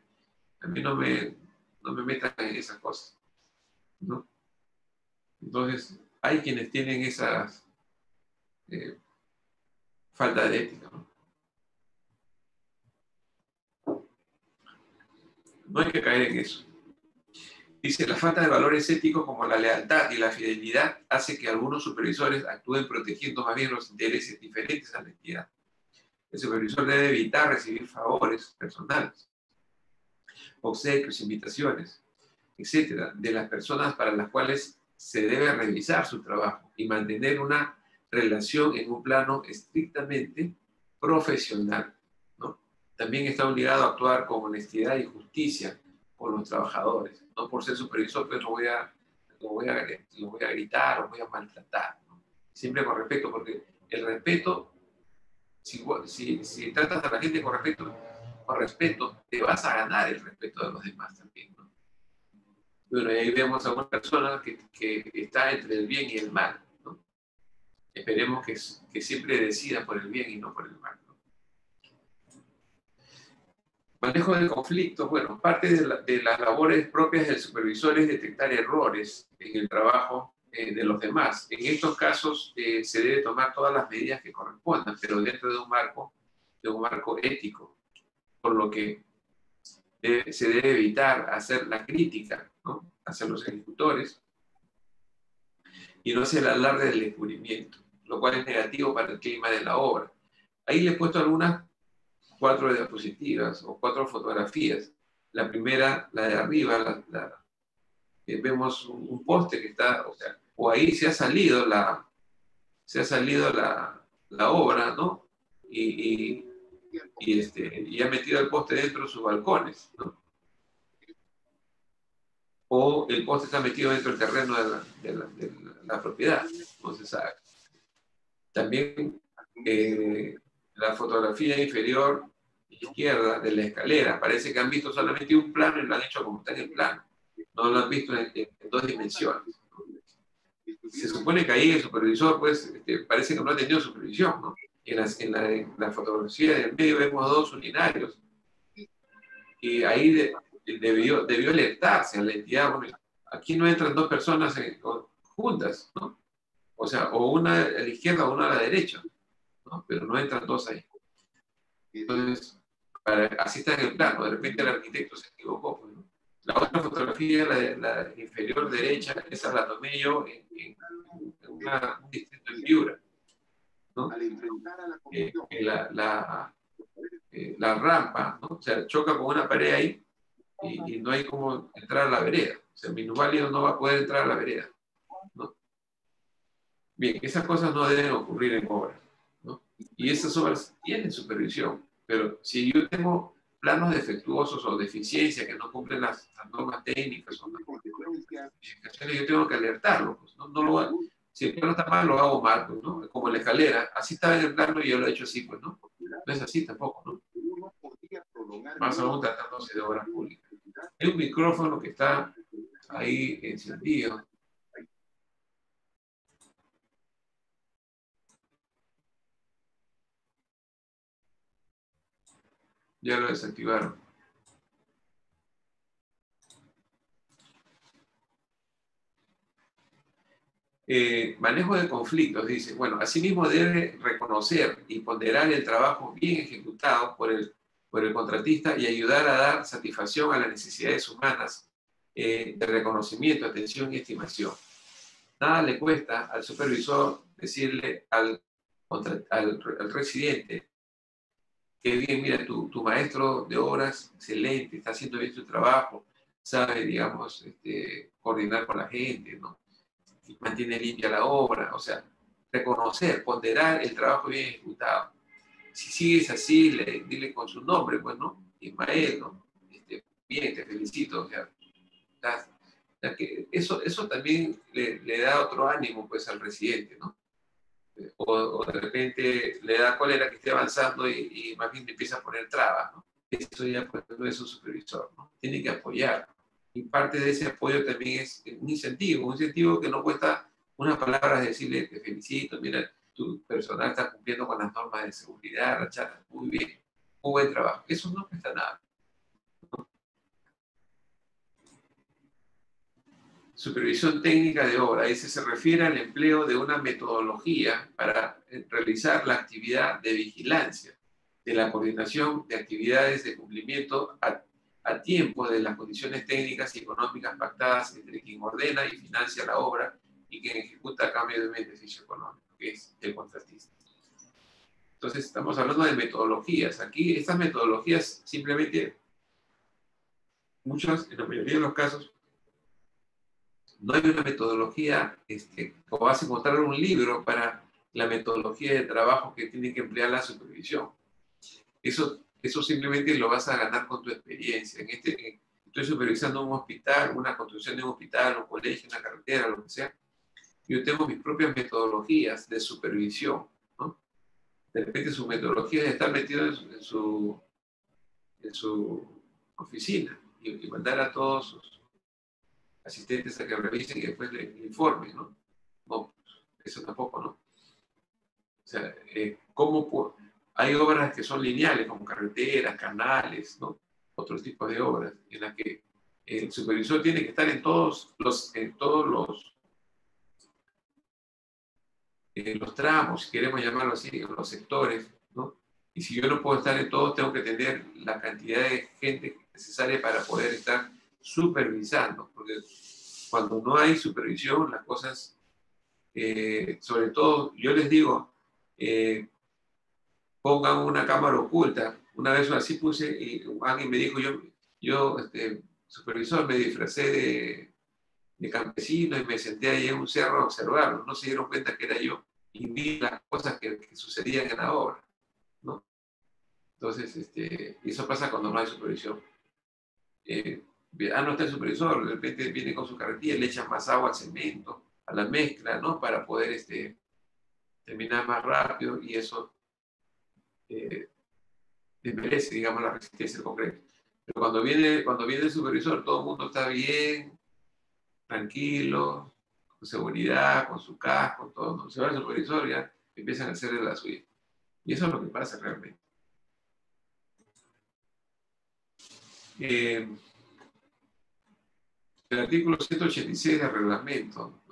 metan en esas cosas, ¿no? Entonces, hay quienes tienen esas falta de ética, ¿no? No hay que caer en eso. Dice, la falta de valores éticos como la lealtad y la fidelidad hace que algunos supervisores actúen protegiendo más bien los intereses diferentes a la entidad. El supervisor debe evitar recibir favores personales, obsequios, invitaciones, etcétera, de las personas para las cuales se debe revisar su trabajo y mantener una relación en un plano estrictamente profesional, ¿no? También está obligado a actuar con honestidad y justicia con los trabajadores. No por ser supervisor, pues lo voy a gritar o voy a maltratar, ¿no? Siempre con respeto, porque el respeto, si tratas a la gente con respeto, te vas a ganar el respeto de los demás también, ¿no? Bueno, y ahí vemos a una persona que está entre el bien y el mal, ¿no? Esperemos que siempre decida por el bien y no por el mal, ¿no? Manejo del conflicto. Bueno, parte de las labores propias del supervisor es detectar errores en el trabajo de los demás. En estos casos se debe tomar todas las medidas que correspondan, pero dentro de un marco ético, por lo que se debe evitar hacer la crítica, ¿no?, hacia los ejecutores, y no hace el alarde del descubrimiento, lo cual es negativo para el clima de la obra. Ahí le he puesto algunas 4 diapositivas o 4 fotografías. La primera, la de arriba, vemos un poste que está, o ahí se ha salido la obra, ¿no? Y ha metido el poste dentro de sus balcones, ¿no? O el poste está metido dentro del terreno de la propiedad, no se sabe. También la fotografía inferior izquierda de la escalera, parece que han visto solamente un plano y lo han hecho como está en el plano. No lo han visto en 2 dimensiones. Se supone que ahí el supervisor, pues, parece que no ha tenido supervisión, ¿no? En la fotografía del medio vemos 2 urinarios y ahí debió alertarse a la entidad. Bueno, aquí no entran 2 personas juntas, ¿no? O sea, o una a la izquierda o una a la derecha, ¿no? Pero no entran 2 ahí. Entonces, así está en el plano, de repente el arquitecto se equivocó, pues, ¿no? La otra fotografía, la inferior derecha, esa la tomé yo en un distrito en Piura, ¿no? La rampa, ¿no? O sea, choca con una pared ahí y no hay cómo entrar a la vereda. O sea, minusválido no va a poder entrar a la vereda, ¿no? Bien, esas cosas no deben ocurrir en obras, ¿no? Y esas obras tienen supervisión, pero si yo tengo planos defectuosos o deficiencias que no cumplen las normas técnicas o las especificaciones, yo tengo que alertarlo, pues, ¿no? Si el plano está mal, lo hago mal, pues, ¿no? Como la escalera, así estaba en el plano y yo lo he hecho así, pues, ¿no? No es así tampoco, ¿no? Más aún tratándose de obras públicas. Hay un micrófono que está ahí encendido. Ya lo desactivaron. Manejo de conflictos, dice. Bueno, asimismo debe reconocer y ponderar el trabajo bien ejecutado por el contratista y ayudar a dar satisfacción a las necesidades humanas de reconocimiento, atención y estimación. Nada le cuesta al supervisor decirle al residente que bien, mira, tu maestro de obras, excelente, está haciendo bien su trabajo, sabe, digamos, coordinar con la gente, ¿no? Mantiene limpia la obra, o sea, reconocer, ponderar el trabajo bien ejecutado. Si sigues así, dile con su nombre, pues, ¿no? Ismael, ¿no? Bien, te felicito, o sea, que eso también le da otro ánimo, pues, al residente, ¿no? O de repente le da cólera que esté avanzando y más bien empieza a poner trabas, ¿no? Eso ya pues, no es un supervisor, ¿no? Tiene que apoyar. Y parte de ese apoyo también es un incentivo que no cuesta unas palabras, decirle te felicito, mira, tu personal está cumpliendo con las normas de seguridad, la chata, muy bien, muy buen trabajo. Eso no cuesta nada. Supervisión técnica de obra. Ese se refiere al empleo de una metodología para realizar la actividad de vigilancia, de la coordinación de actividades de cumplimiento a tiempo de las condiciones técnicas y económicas pactadas entre quien ordena y financia la obra y quien ejecuta a cambio de un beneficio económico, que es el contratista. Entonces, estamos hablando de metodologías. Aquí, estas metodologías simplemente, muchas, en la mayoría de los casos, no hay una metodología, o vas a encontrar un libro para la metodología de trabajo que tiene que emplear la supervisión. Eso simplemente lo vas a ganar con tu experiencia. Estoy supervisando un hospital, una construcción de un hospital, un colegio, una carretera, lo que sea. Yo tengo mis propias metodologías de supervisión, ¿no? De repente su metodología es estar metido en su oficina y mandar a todos sus asistentes a que revisen y después le informen, ¿no? No, eso tampoco, ¿no? O sea, hay obras que son lineales, como carreteras, canales, ¿no? Otros tipos de obras, en las que el supervisor tiene que estar en todos los tramos, si queremos llamarlo así, en los sectores, ¿no? Y si yo no puedo estar en todos, tengo que tener la cantidad de gente necesaria para poder estar supervisando, porque cuando no hay supervisión, las cosas sobre todo, yo les digo, pongan una cámara oculta. Una vez así puse y alguien me dijo, yo supervisor, me disfracé de campesino y me senté ahí en un cerro a observarlo. No se dieron cuenta que era yo y vi las cosas que sucedían en la obra, ¿no? Entonces, eso pasa cuando no hay supervisión. No está el supervisor, de repente viene con su carretilla, le echan más agua al cemento, a la mezcla, ¿no? Para poder terminar más rápido y eso desmerece, digamos, la resistencia del concreto. Pero cuando viene el supervisor, todo el mundo está bien, tranquilo, con seguridad, con su casco, todo. Cuando se va el supervisor ya empiezan a hacer de la suya. Y eso es lo que pasa realmente. El artículo 186 del reglamento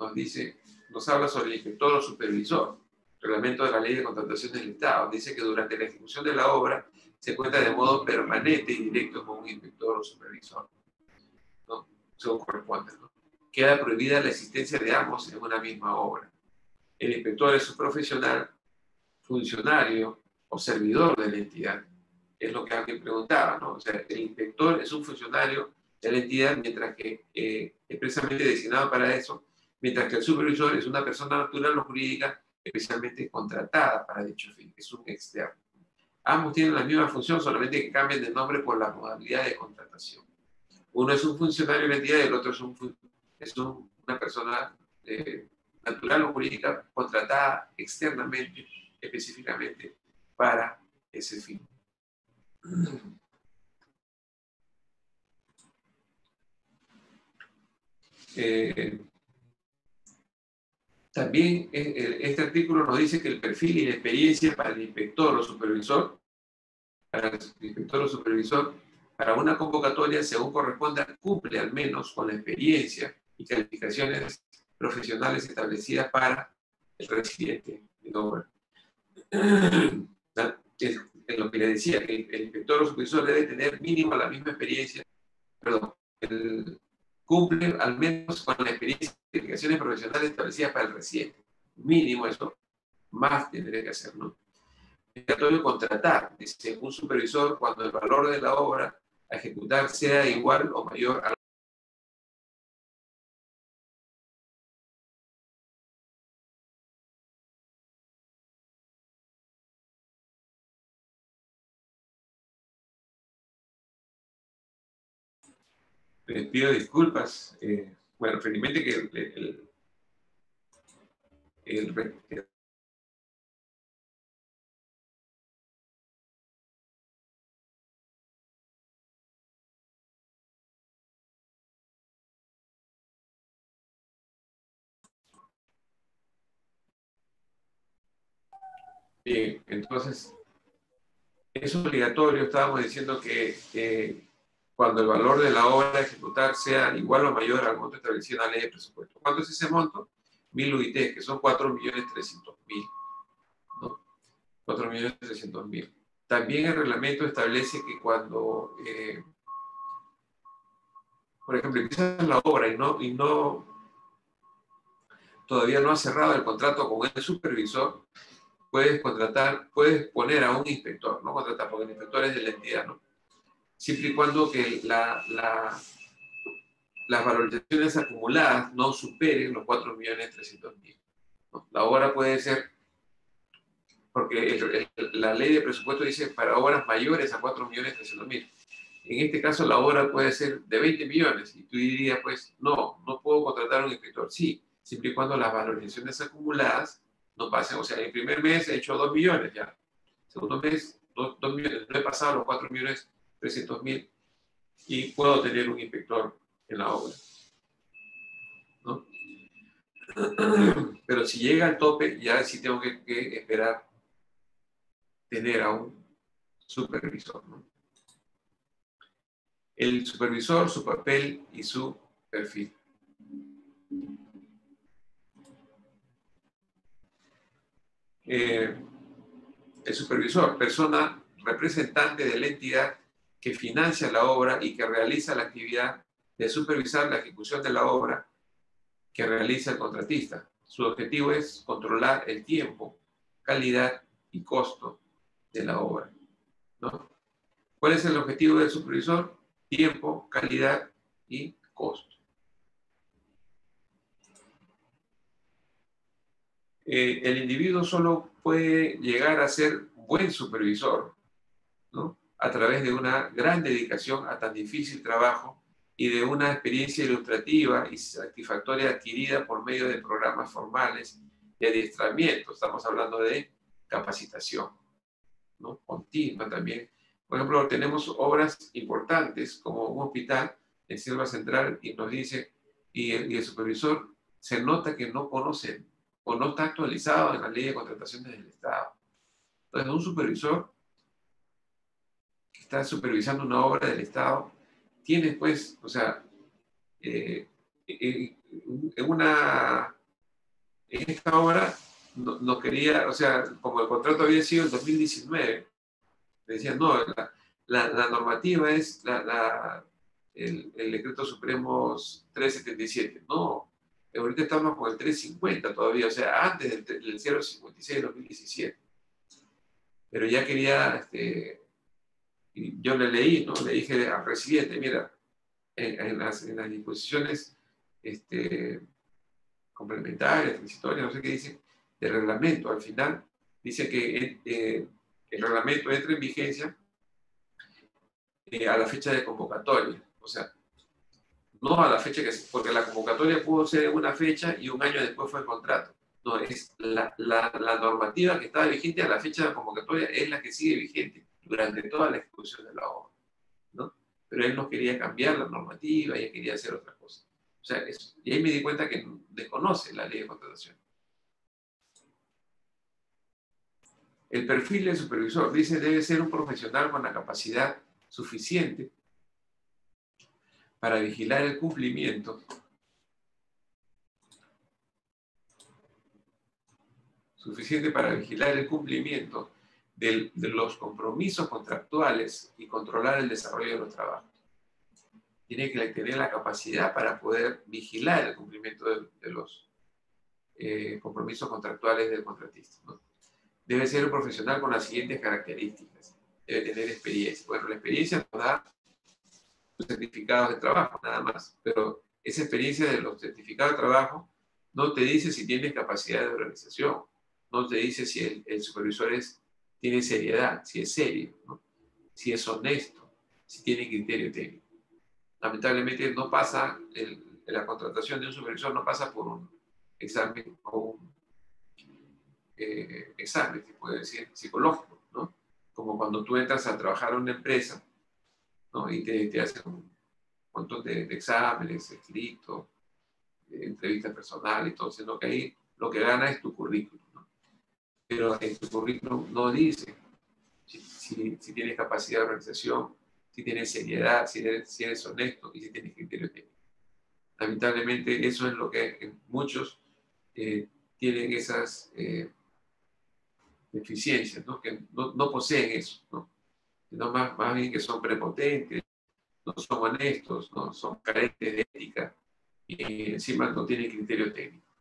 nos habla sobre el inspector o supervisor, reglamento de la ley de contratación del Estado. Dice que durante la ejecución de la obra se cuenta de modo permanente y directo con un inspector o supervisor, ¿no? Según corresponde, ¿no? Queda prohibida la existencia de ambos en una misma obra. El inspector es un profesional, funcionario o servidor de la entidad. Es lo que alguien preguntaba, ¿no? O sea, el inspector es un funcionario de la entidad, mientras que expresamente designado para eso, mientras que el supervisor es una persona natural o jurídica especialmente contratada para dicho fin, es un externo. Ambos tienen la misma función, solamente que cambian de nombre por la modalidad de contratación. Uno es un funcionario de la entidad y el otro es una persona natural o jurídica contratada externamente, específicamente para ese fin. También este artículo nos dice que el perfil y la experiencia para el inspector o supervisor, para una convocatoria, según corresponda, cumple al menos con la experiencia y calificaciones profesionales establecidas para el residente de obra. Es lo que le decía, que el inspector o supervisor debe tener mínimo la misma experiencia, cumple al menos con la experiencia y calificaciones profesionales establecidas para el residente. Mínimo eso, más tendría que hacer, ¿no? Es obligatorio contratar, dice un supervisor, cuando el valor de la obra a ejecutar sea igual o mayor a les pido disculpas. Bueno, felizmente que bien, entonces es obligatorio, estábamos diciendo que cuando el valor de la obra a ejecutar sea igual o mayor al monto establecido en la ley de presupuesto. ¿Cuánto es ese monto? 1.000 UIT, que son 4.300.000, ¿no? 4.300.000. También el reglamento establece que cuando, por ejemplo, empiezas la obra y todavía no has cerrado el contrato con el supervisor, puedes poner a un inspector, no contratar, porque el inspector es de la entidad, ¿no? Siempre y cuando que las valorizaciones acumuladas no superen los 4.300.000, ¿no? La obra puede ser, porque la ley de presupuesto dice para obras mayores a 4.300.000. En este caso la obra puede ser de 20 millones y tú dirías, pues, no puedo contratar a un inspector. Sí, siempre y cuando las valorizaciones acumuladas no pasen. O sea, el primer mes he hecho 2 millones ya. Segundo mes, 2 millones. No he pasado los 4.300.000 y puedo tener un inspector en la obra, ¿no? Pero si llega al tope, ya sí tengo que esperar tener a un supervisor, ¿no? El supervisor, su papel y su perfil. El supervisor, persona representante de la entidad que financia la obra y que realiza la actividad de supervisar la ejecución de la obra que realiza el contratista. Su objetivo es controlar el tiempo, calidad y costo de la obra, ¿no? ¿Cuál es el objetivo del supervisor? Tiempo, calidad y costo. El individuo solo puede llegar a ser buen supervisor, ¿no?, a través de una gran dedicación a tan difícil trabajo y de una experiencia ilustrativa y satisfactoria adquirida por medio de programas formales de adiestramiento. Estamos hablando de capacitación, ¿no?, continua también. Por ejemplo, tenemos obras importantes como un hospital en Selva Central y nos dice, y el supervisor se nota que no conoce o no está actualizado en la ley de contrataciones del Estado. Entonces, un supervisor que está supervisando una obra del Estado tiene, pues, o sea, en esta obra no quería, o sea, como el contrato había sido en 2019, decían, no, la normativa es el decreto supremo 377. No, ahorita estamos con el 350 todavía, o sea, antes del 056 de 2017. Pero ya quería, yo le leí, ¿no? Le dije al presidente, mira, en las disposiciones complementarias, transitorias, no sé qué dice, del reglamento, al final, dice que el reglamento entra en vigencia a la fecha de convocatoria. O sea, no a la fecha porque la convocatoria pudo ser una fecha y un año después fue el contrato. No, es la normativa que estaba vigente a la fecha de la convocatoria es la que sigue vigente durante toda la ejecución de la obra, ¿no? Pero él no quería cambiar la normativa, ella quería hacer otra cosa. O sea, eso. Y ahí me di cuenta que desconoce la ley de contratación. El perfil del supervisor, dice, debe ser un profesional con la capacidad suficiente para vigilar el cumplimiento de los compromisos contractuales y controlar el desarrollo de los trabajos. Tiene que tener la capacidad para poder vigilar el cumplimiento de los compromisos contractuales del contratista, ¿no? Debe ser un profesional con las siguientes características. Debe tener experiencia. Bueno, la experiencia nos da los certificados de trabajo, nada más. Pero esa experiencia de los certificados de trabajo no te dice si tienes capacidad de organización, no te dice si el supervisor tiene seriedad, si es serio, ¿no?, si es honesto, si tiene criterio técnico. Lamentablemente no pasa, la contratación de un supervisor no pasa por un examen o un examen, se puede decir, psicológico, ¿no? Como cuando tú entras a trabajar en una empresa, ¿no?, y te hacen un montón de exámenes, escritos, entrevistas personales y todo, sino que ahí lo que gana es tu currículum, ¿no? Pero en tu currículum no dice si tienes capacidad de organización, si tienes seriedad, si eres honesto y si tienes criterio técnico. Lamentablemente eso es lo que muchos tienen esas deficiencias, ¿no?, que no poseen eso, ¿no?, sino más bien que son prepotentes, no son honestos, no son carentes de ética y encima no tienen criterio técnico,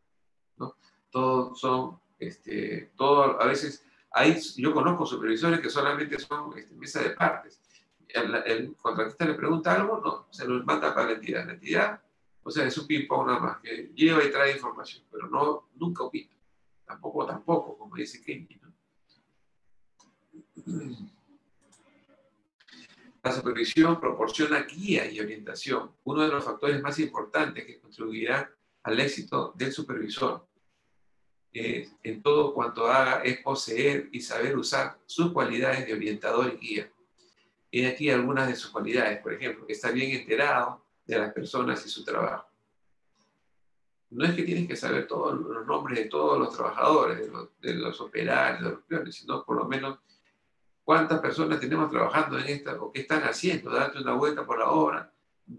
¿no? Todos son, a veces, yo conozco supervisores que solamente son mesa de partes. El contratista le pregunta algo, no, se lo manda para la entidad. La entidad, o sea, es un ping-pong nada más, que lleva y trae información, pero nunca opina. Tampoco, como dice Kenji, ¿no? La supervisión proporciona guía y orientación, uno de los factores más importantes que contribuirá al éxito del supervisor. En todo cuanto haga es poseer y saber usar sus cualidades de orientador y guía. Y aquí algunas de sus cualidades, por ejemplo, está bien enterado de las personas y su trabajo. No es que tienes que saber todos los nombres de todos los trabajadores, de los operarios, de los peones, sino por lo menos cuántas personas tenemos trabajando en esta o qué están haciendo, darte una vuelta por la obra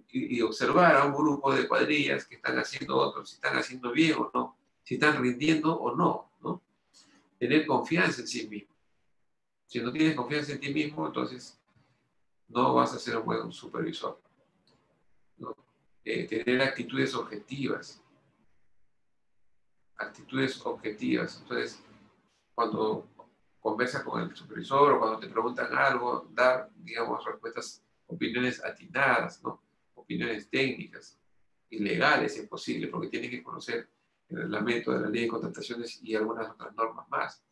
y observar a un grupo de cuadrillas que están haciendo otros, si están haciendo bien o no, si están rindiendo o no, ¿no? Tener confianza en sí mismo. Si no tienes confianza en ti mismo, entonces no vas a ser un buen supervisor, ¿no? Tener actitudes objetivas. actitudes objetivas. Entonces, cuando conversas con el supervisor o cuando te preguntan algo, dar, digamos, respuestas, opiniones atinadas, ¿no? Opiniones técnicas y legales, si es posible, porque tienes que conocer el reglamento de la ley de contrataciones y algunas otras normas más.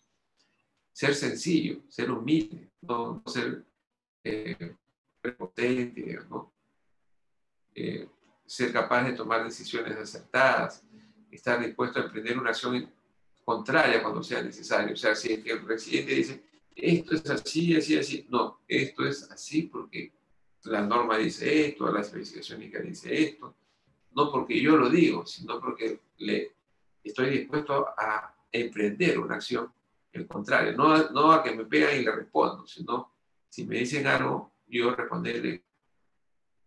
Ser sencillo, ser humilde, no ser prepotente, ¿no? Ser capaz de tomar decisiones acertadas, estar dispuesto a emprender una acción contraria cuando sea necesario. O sea, si el presidente dice, esto es así, así, así, no, esto es así porque la norma dice esto, la especificación dice esto, no porque yo lo digo, sino porque estoy dispuesto a emprender una acción el contrario, no a que me pegan y le respondo, sino si me dicen algo, yo responderle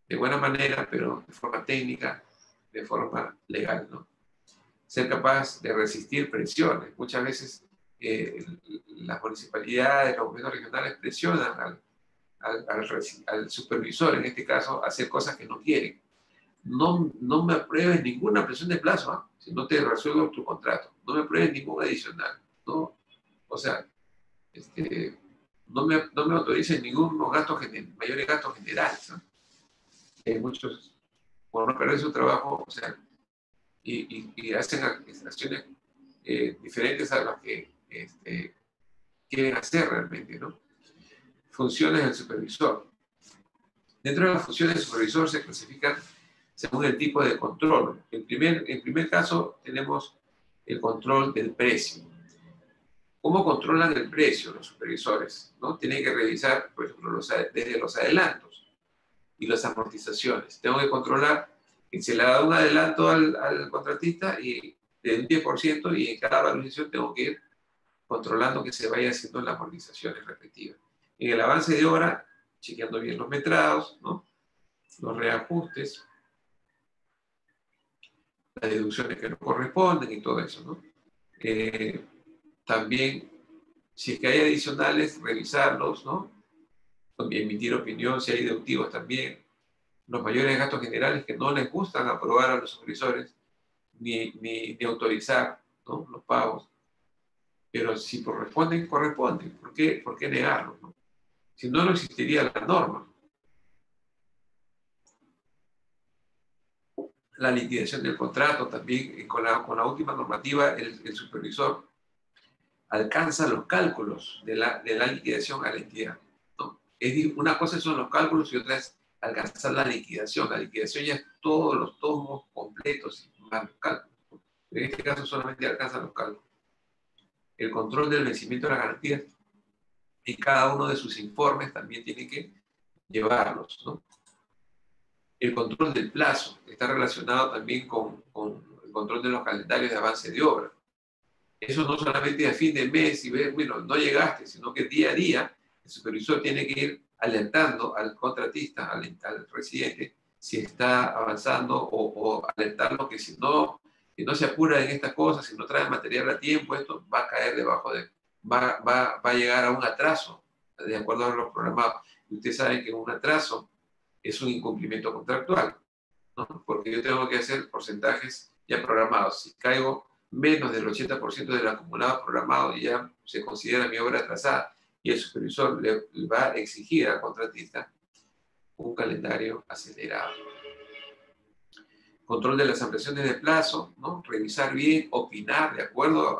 de buena manera, pero de forma técnica, de forma legal, ¿no? Ser capaz de resistir presiones. Muchas veces las municipalidades, los gobiernos regionales presionan al supervisor, en este caso, a hacer cosas que no quieren. No me apruebes ninguna presión de plazo, ¿eh? Si no te resuelvo tu contrato. No me apruebes ningún adicional, ¿no? O sea, no me autoricen ningunos mayores gastos generales, ¿no? Muchos, por no perder su trabajo, o sea, y hacen acciones diferentes a las que quieren hacer realmente, ¿no? Funciones del supervisor. Dentro de las funciones del supervisor se clasifican según el tipo de control. En primer caso tenemos el control del precio. ¿Cómo controlan el precio los supervisores? ¿No? Tienen que revisar, por ejemplo, desde los adelantos y las amortizaciones. Tengo que controlar que se le ha dado un adelanto al contratista y de un 10% y en cada valorización tengo que ir controlando que se vaya haciendo las amortizaciones respectivas. En el avance de obra, chequeando bien los metrados, ¿no? Los reajustes, las deducciones que no corresponden y todo eso, ¿no? También, si es que hay adicionales, revisarlos, ¿no? Emitir opinión, si hay deductivos también. Los mayores gastos generales que no les gustan aprobar a los supervisores ni autorizar, ¿no? Los pagos. Pero si corresponden, corresponden. ¿Por qué negarlo, ¿no? Si no, no existiría la norma. La liquidación del contrato también, con la última normativa, el supervisor alcanza los cálculos de la liquidación a la entidad, ¿no? Una cosa son los cálculos y otra es alcanzar la liquidación. La liquidación ya es todos los tomos completos más los cálculos. En este caso solamente alcanza los cálculos. El control del vencimiento de las garantías y cada uno de sus informes también tiene que llevarlos, ¿no? El control del plazo está relacionado también con el control de los calendarios de avance de obra. Eso no solamente a fin de mes y ver, bueno, no llegaste, sino que día a día el supervisor tiene que ir alertando al contratista, al residente, si está avanzando o alertarlo que si no se apura en estas cosas, si no trae material a tiempo, esto va a caer va a llegar a un atraso, de acuerdo a los programados. Y ustedes saben que un atraso es un incumplimiento contractual, ¿no? Porque yo tengo que hacer porcentajes ya programados. Si caigo menos del 80% del acumulado programado, ya se considera mi obra atrasada y el supervisor le va a exigir al contratista un calendario acelerado. Control de las ampliaciones de plazo, ¿no? Revisar bien, opinar de acuerdo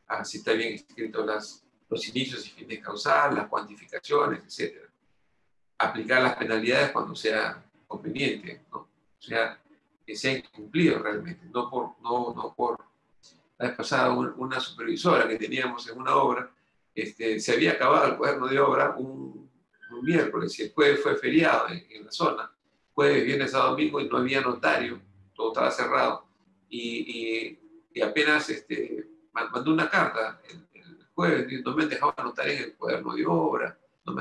a si está bien escrito los inicios y fines causales, las cuantificaciones, etc. Aplicar las penalidades cuando sea conveniente, ¿no? O sea, que sea incumplido realmente, no por la vez pasada una supervisora que teníamos en una obra, se había acabado el cuaderno de obra un miércoles y el jueves fue feriado en la zona, jueves, viernes a domingo y no había notario, todo estaba cerrado y apenas mandó una carta el jueves, no me han dejado anotar en el cuaderno de obra, no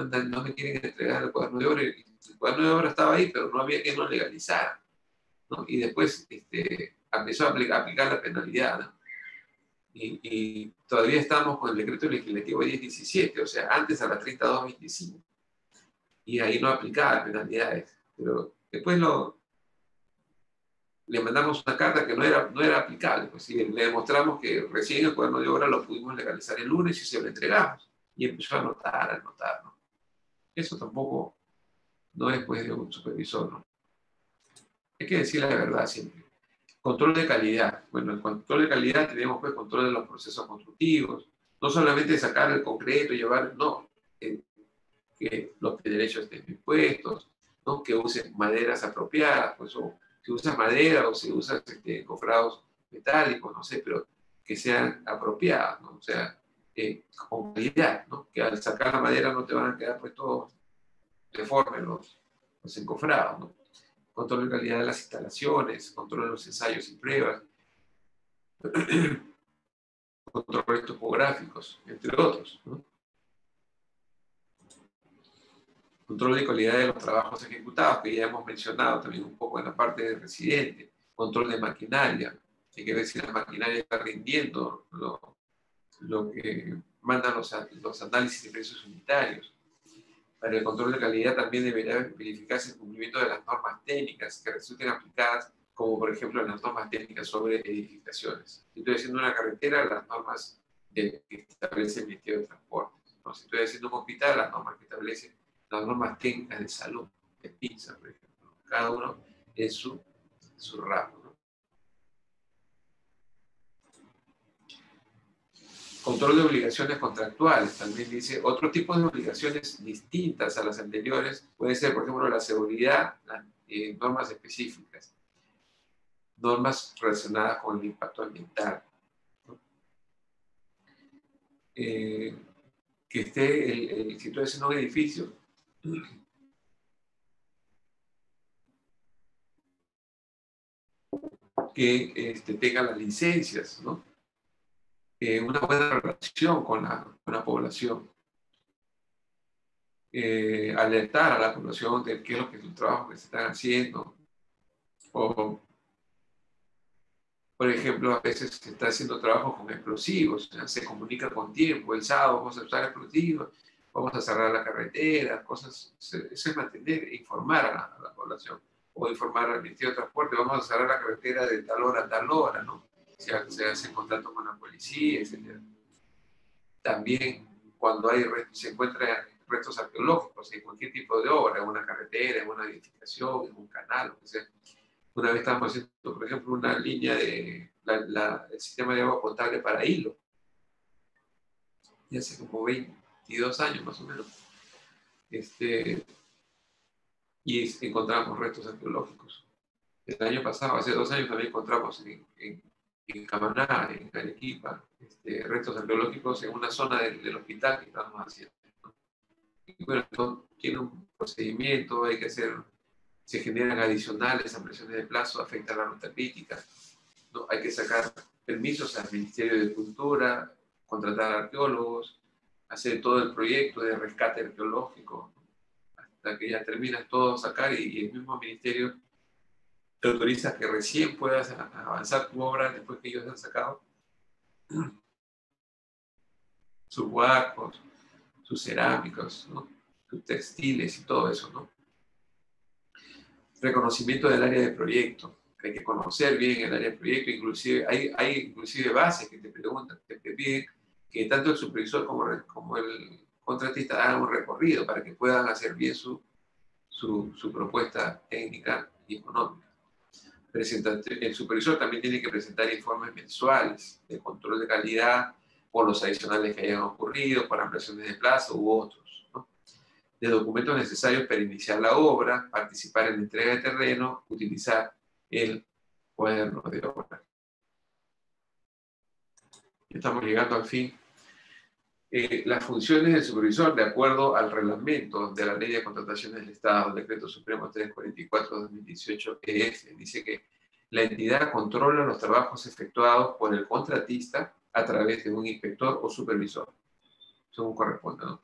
me quieren entregar el cuaderno de obra, el cuaderno de obra estaba ahí, pero no había que no legalizar, ¿no? Y después empezó a aplicar la penalidad, ¿no? Y todavía estamos con el decreto legislativo 1017, o sea, antes a la 3225. Y ahí no aplicaba penalidades. Pero después lo le mandamos una carta que no era aplicable. Pues sí, le demostramos que recién el cuaderno de obra lo pudimos legalizar el lunes y se lo entregamos. Y empezó a anotar, ¿no? Eso tampoco no es pues de un supervisor, ¿no? Hay que decir la verdad siempre. Control de calidad. Bueno, en control de calidad tenemos pues control de los procesos constructivos. No solamente sacar el concreto, llevar, no. Que los derechos estén bien puestos, ¿no? Que usen maderas apropiadas, pues, o si usa madera o si usa cofrados metálicos, no sé, pero que sean apropiadas, ¿no? O sea, con calidad, ¿no? Que al sacar la madera no te van a quedar pues todos deformes los encofrados, ¿no? Control de calidad de las instalaciones, control de los ensayos y pruebas, controles topográficos, entre otros, ¿no? Control de calidad de los trabajos ejecutados, que ya hemos mencionado también un poco en la parte de residente. Control de maquinaria, hay que ver si la maquinaria está rindiendo lo que mandan los análisis de precios unitarios. Para el control de calidad también deberá verificarse el cumplimiento de las normas técnicas que resulten aplicadas, como por ejemplo las normas técnicas sobre edificaciones. Si estoy haciendo una carretera, las normas que establece el Ministerio de Transportes, ¿no? Si estoy haciendo un hospital, las normas que establecen las normas técnicas de salud, de PINSA, por ejemplo. Cada uno en su ramo, ¿no? Control de obligaciones contractuales. También dice otro tipo de obligaciones distintas a las anteriores. Puede ser, por ejemplo, la seguridad, normas específicas, normas relacionadas con el impacto ambiental, ¿no? Que esté si tú haces un edificio, que tenga las licencias, ¿no? Una buena relación con la población. Alertar a la población de qué es lo que es el trabajo que se están haciendo. O, por ejemplo, a veces se está haciendo trabajo con explosivos, o sea, se comunica con tiempo, el sábado vamos a usar explosivos, vamos a cerrar la carretera, cosas, eso es mantener, informar a la población, o informar al Ministerio de Transporte, vamos a cerrar la carretera de tal hora a tal hora, ¿no? Se hace contacto con la policía, etc. También cuando se encuentran restos arqueológicos en cualquier tipo de obra, en una carretera, en una edificación, en un canal, lo que sea. Una vez estábamos haciendo, por ejemplo, una línea de el sistema de agua potable para Hilo, y hace como 22 años más o menos. Y encontramos restos arqueológicos. El año pasado, hace 2 años, también encontramos en Camaná, en Arequipa, restos arqueológicos en una zona del hospital que estamos haciendo, ¿no? Y bueno, esto tiene un procedimiento, hay que hacer, se generan adicionales, ampliaciones de plazo, afecta la ruta crítica, ¿no? Hay que sacar permisos al Ministerio de Cultura, contratar arqueólogos, hacer todo el proyecto de rescate arqueológico, ¿no? Hasta que ya terminas todo sacar y el mismo ministerio te autoriza que recién puedas avanzar tu obra después que ellos han sacado sus barcos, sus cerámicos, ¿no? Sus textiles y todo eso, ¿no? Reconocimiento del área de proyecto. Hay que conocer bien el área de proyecto, inclusive hay inclusive bases que te preguntan, que te piden que tanto el supervisor como el contratista hagan un recorrido para que puedan hacer bien su propuesta técnica y económica. El supervisor también tiene que presentar informes mensuales de control de calidad por los adicionales que hayan ocurrido, por ampliaciones de plazo u otros, ¿no? De documentos necesarios para iniciar la obra, participar en la entrega de terreno, utilizar el cuaderno de obra. Estamos llegando al fin. Las funciones del supervisor, de acuerdo al reglamento de la Ley de Contrataciones del Estado, Decreto Supremo 344/2018 EF, dice que la entidad controla los trabajos efectuados por el contratista a través de un inspector o supervisor, según corresponda, ¿no?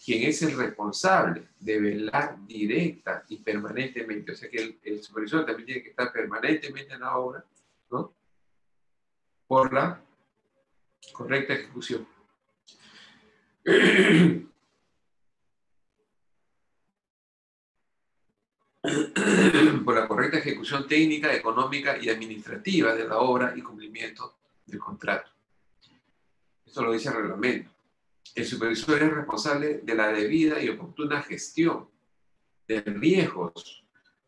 Quien es el responsable de velar directa y permanentemente, o sea que el supervisor también tiene que estar permanentemente en la obra, ¿no? Por la correcta ejecución. por la correcta ejecución técnica, económica y administrativa de la obra y cumplimiento del contrato. Esto lo dice el reglamento. El supervisor es responsable de la debida y oportuna gestión de riesgos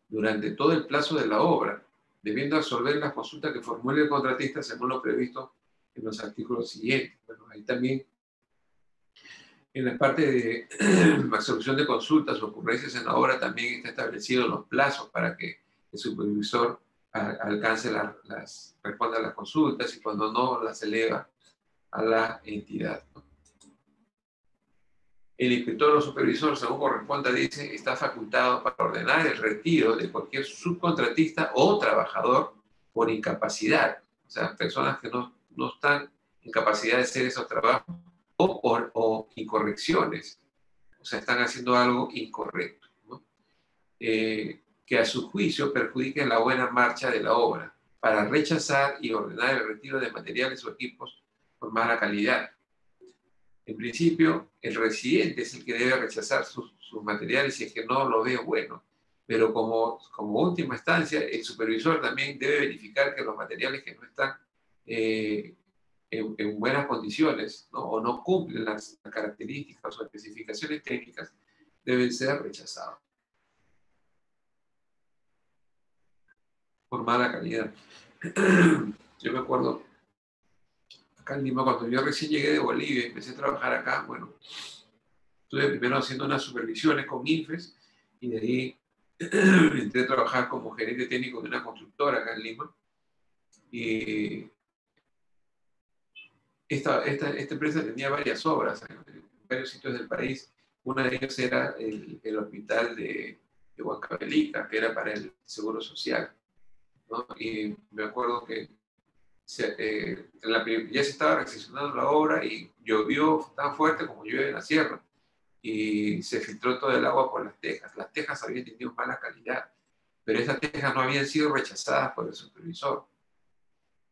durante todo el plazo de la obra, debiendo absolver las consultas que formule el contratista según lo previsto en los artículos siguientes. Bueno, ahí también, en la parte de absolución de consultas o ocurrencias en la obra, también está establecido los plazos para que el supervisor responda a las consultas y cuando no, las eleva a la entidad, ¿no? El inspector o supervisor, según corresponda, dice, está facultado para ordenar el retiro de cualquier subcontratista o trabajador por incapacidad. O sea, personas que no están en capacidad de hacer esos trabajos o incorrecciones. O sea, están haciendo algo incorrecto, ¿no? Que a su juicio perjudiquen la buena marcha de la obra, para rechazar y ordenar el retiro de materiales o equipos con mala calidad. En principio, el residente es el que debe rechazar sus materiales si es que no lo ve bueno, pero como última instancia, el supervisor también debe verificar que los materiales que no están en buenas condiciones, ¿no? O no cumplen las características o especificaciones técnicas, deben ser rechazados por mala calidad. Yo me acuerdo, acá en Lima, cuando yo recién llegué de Bolivia y empecé a trabajar acá, bueno, estuve primero haciendo unas supervisiones con INFES y de ahí entré a trabajar como gerente técnico de una constructora acá en Lima. Y esta empresa tenía varias obras en varios sitios del país. Una de ellas era el hospital de Huancavelica, que era para el Seguro Social, ¿no? Y me acuerdo que ya se estaba recepcionando la obra y llovió tan fuerte como llueve en la sierra y se filtró todo el agua por las tejas. Las tejas habían tenido mala calidad, pero esas tejas no habían sido rechazadas por el supervisor,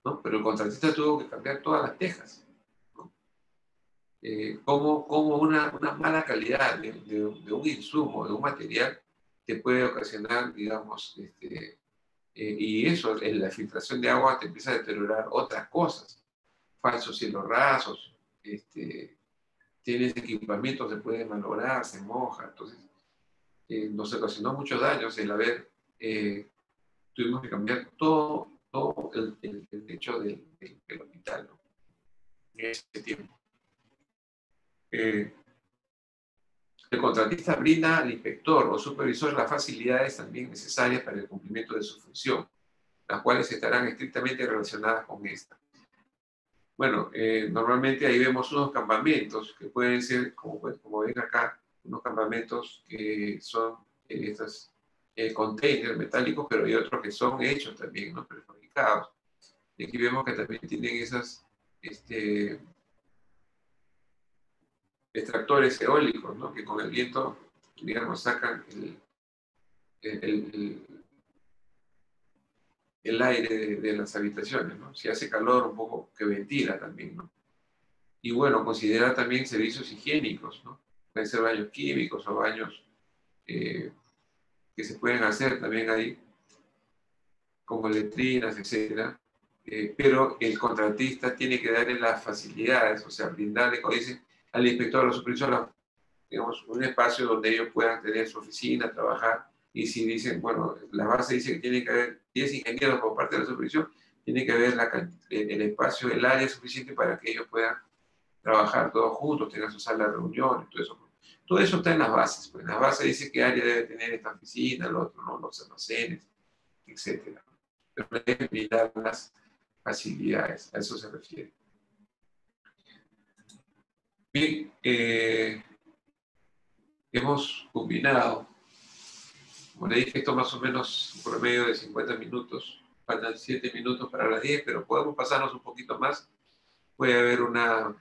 ¿no? Pero el contratista tuvo que cambiar todas las tejas, ¿no? Como una mala calidad de un insumo, de un material, te puede ocasionar, digamos, y eso, en la filtración de agua te empieza a deteriorar otras cosas, falsos cielos rasos, tienes equipamiento, se puede malograr, se moja, entonces nos ocasionó muchos daños el haber, tuvimos que cambiar todo el techo del hospital, ¿no? En ese tiempo. El contratista brinda al inspector o supervisor las facilidades también necesarias para el cumplimiento de su función, las cuales estarán estrictamente relacionadas con esta. Bueno, normalmente ahí vemos unos campamentos que pueden ser, como ven acá, unos campamentos que son estos containers metálicos, pero hay otros que son hechos también, ¿no? Prefabricados. Y aquí vemos que también tienen esas extractores eólicos, ¿no? Que con el viento, digamos, sacan el aire de las habitaciones, ¿no? Si hace calor, un poco que ventila también, ¿no? Y bueno, considera también servicios higiénicos, ¿no? Pueden ser baños químicos o baños que se pueden hacer también ahí, como letrinas, etc. Pero el contratista tiene que darle las facilidades, o sea, brindarle, como dice, al inspector o al supervisor, digamos, un espacio donde ellos puedan tener su oficina, trabajar. Y si dicen, bueno, la base dice que tiene que haber 10 ingenieros por parte de la supervisión, tiene que haber el espacio, el área suficiente para que ellos puedan trabajar todos juntos, tengan su sala de reuniones, todo eso. Todo eso está en las bases. Pues en las bases dice qué área debe tener esta oficina, el otro, ¿no? Los almacenes, etc. Pero deben brindar las facilidades, a eso se refiere. Bien, hemos combinado. Como le dije, esto más o menos un promedio de 50 minutos. Faltan 7 minutos para las 10, pero podemos pasarnos un poquito más. Puede haber una...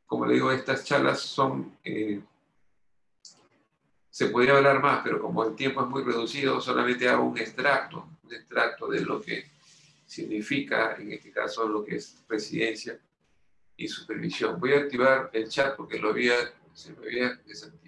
Como le digo, estas charlas son... se podría hablar más, pero como el tiempo es muy reducido, solamente hago un extracto de lo que significa, en este caso, lo que es residencia y supervisión. Voy a activar el chat porque se me había desactivado.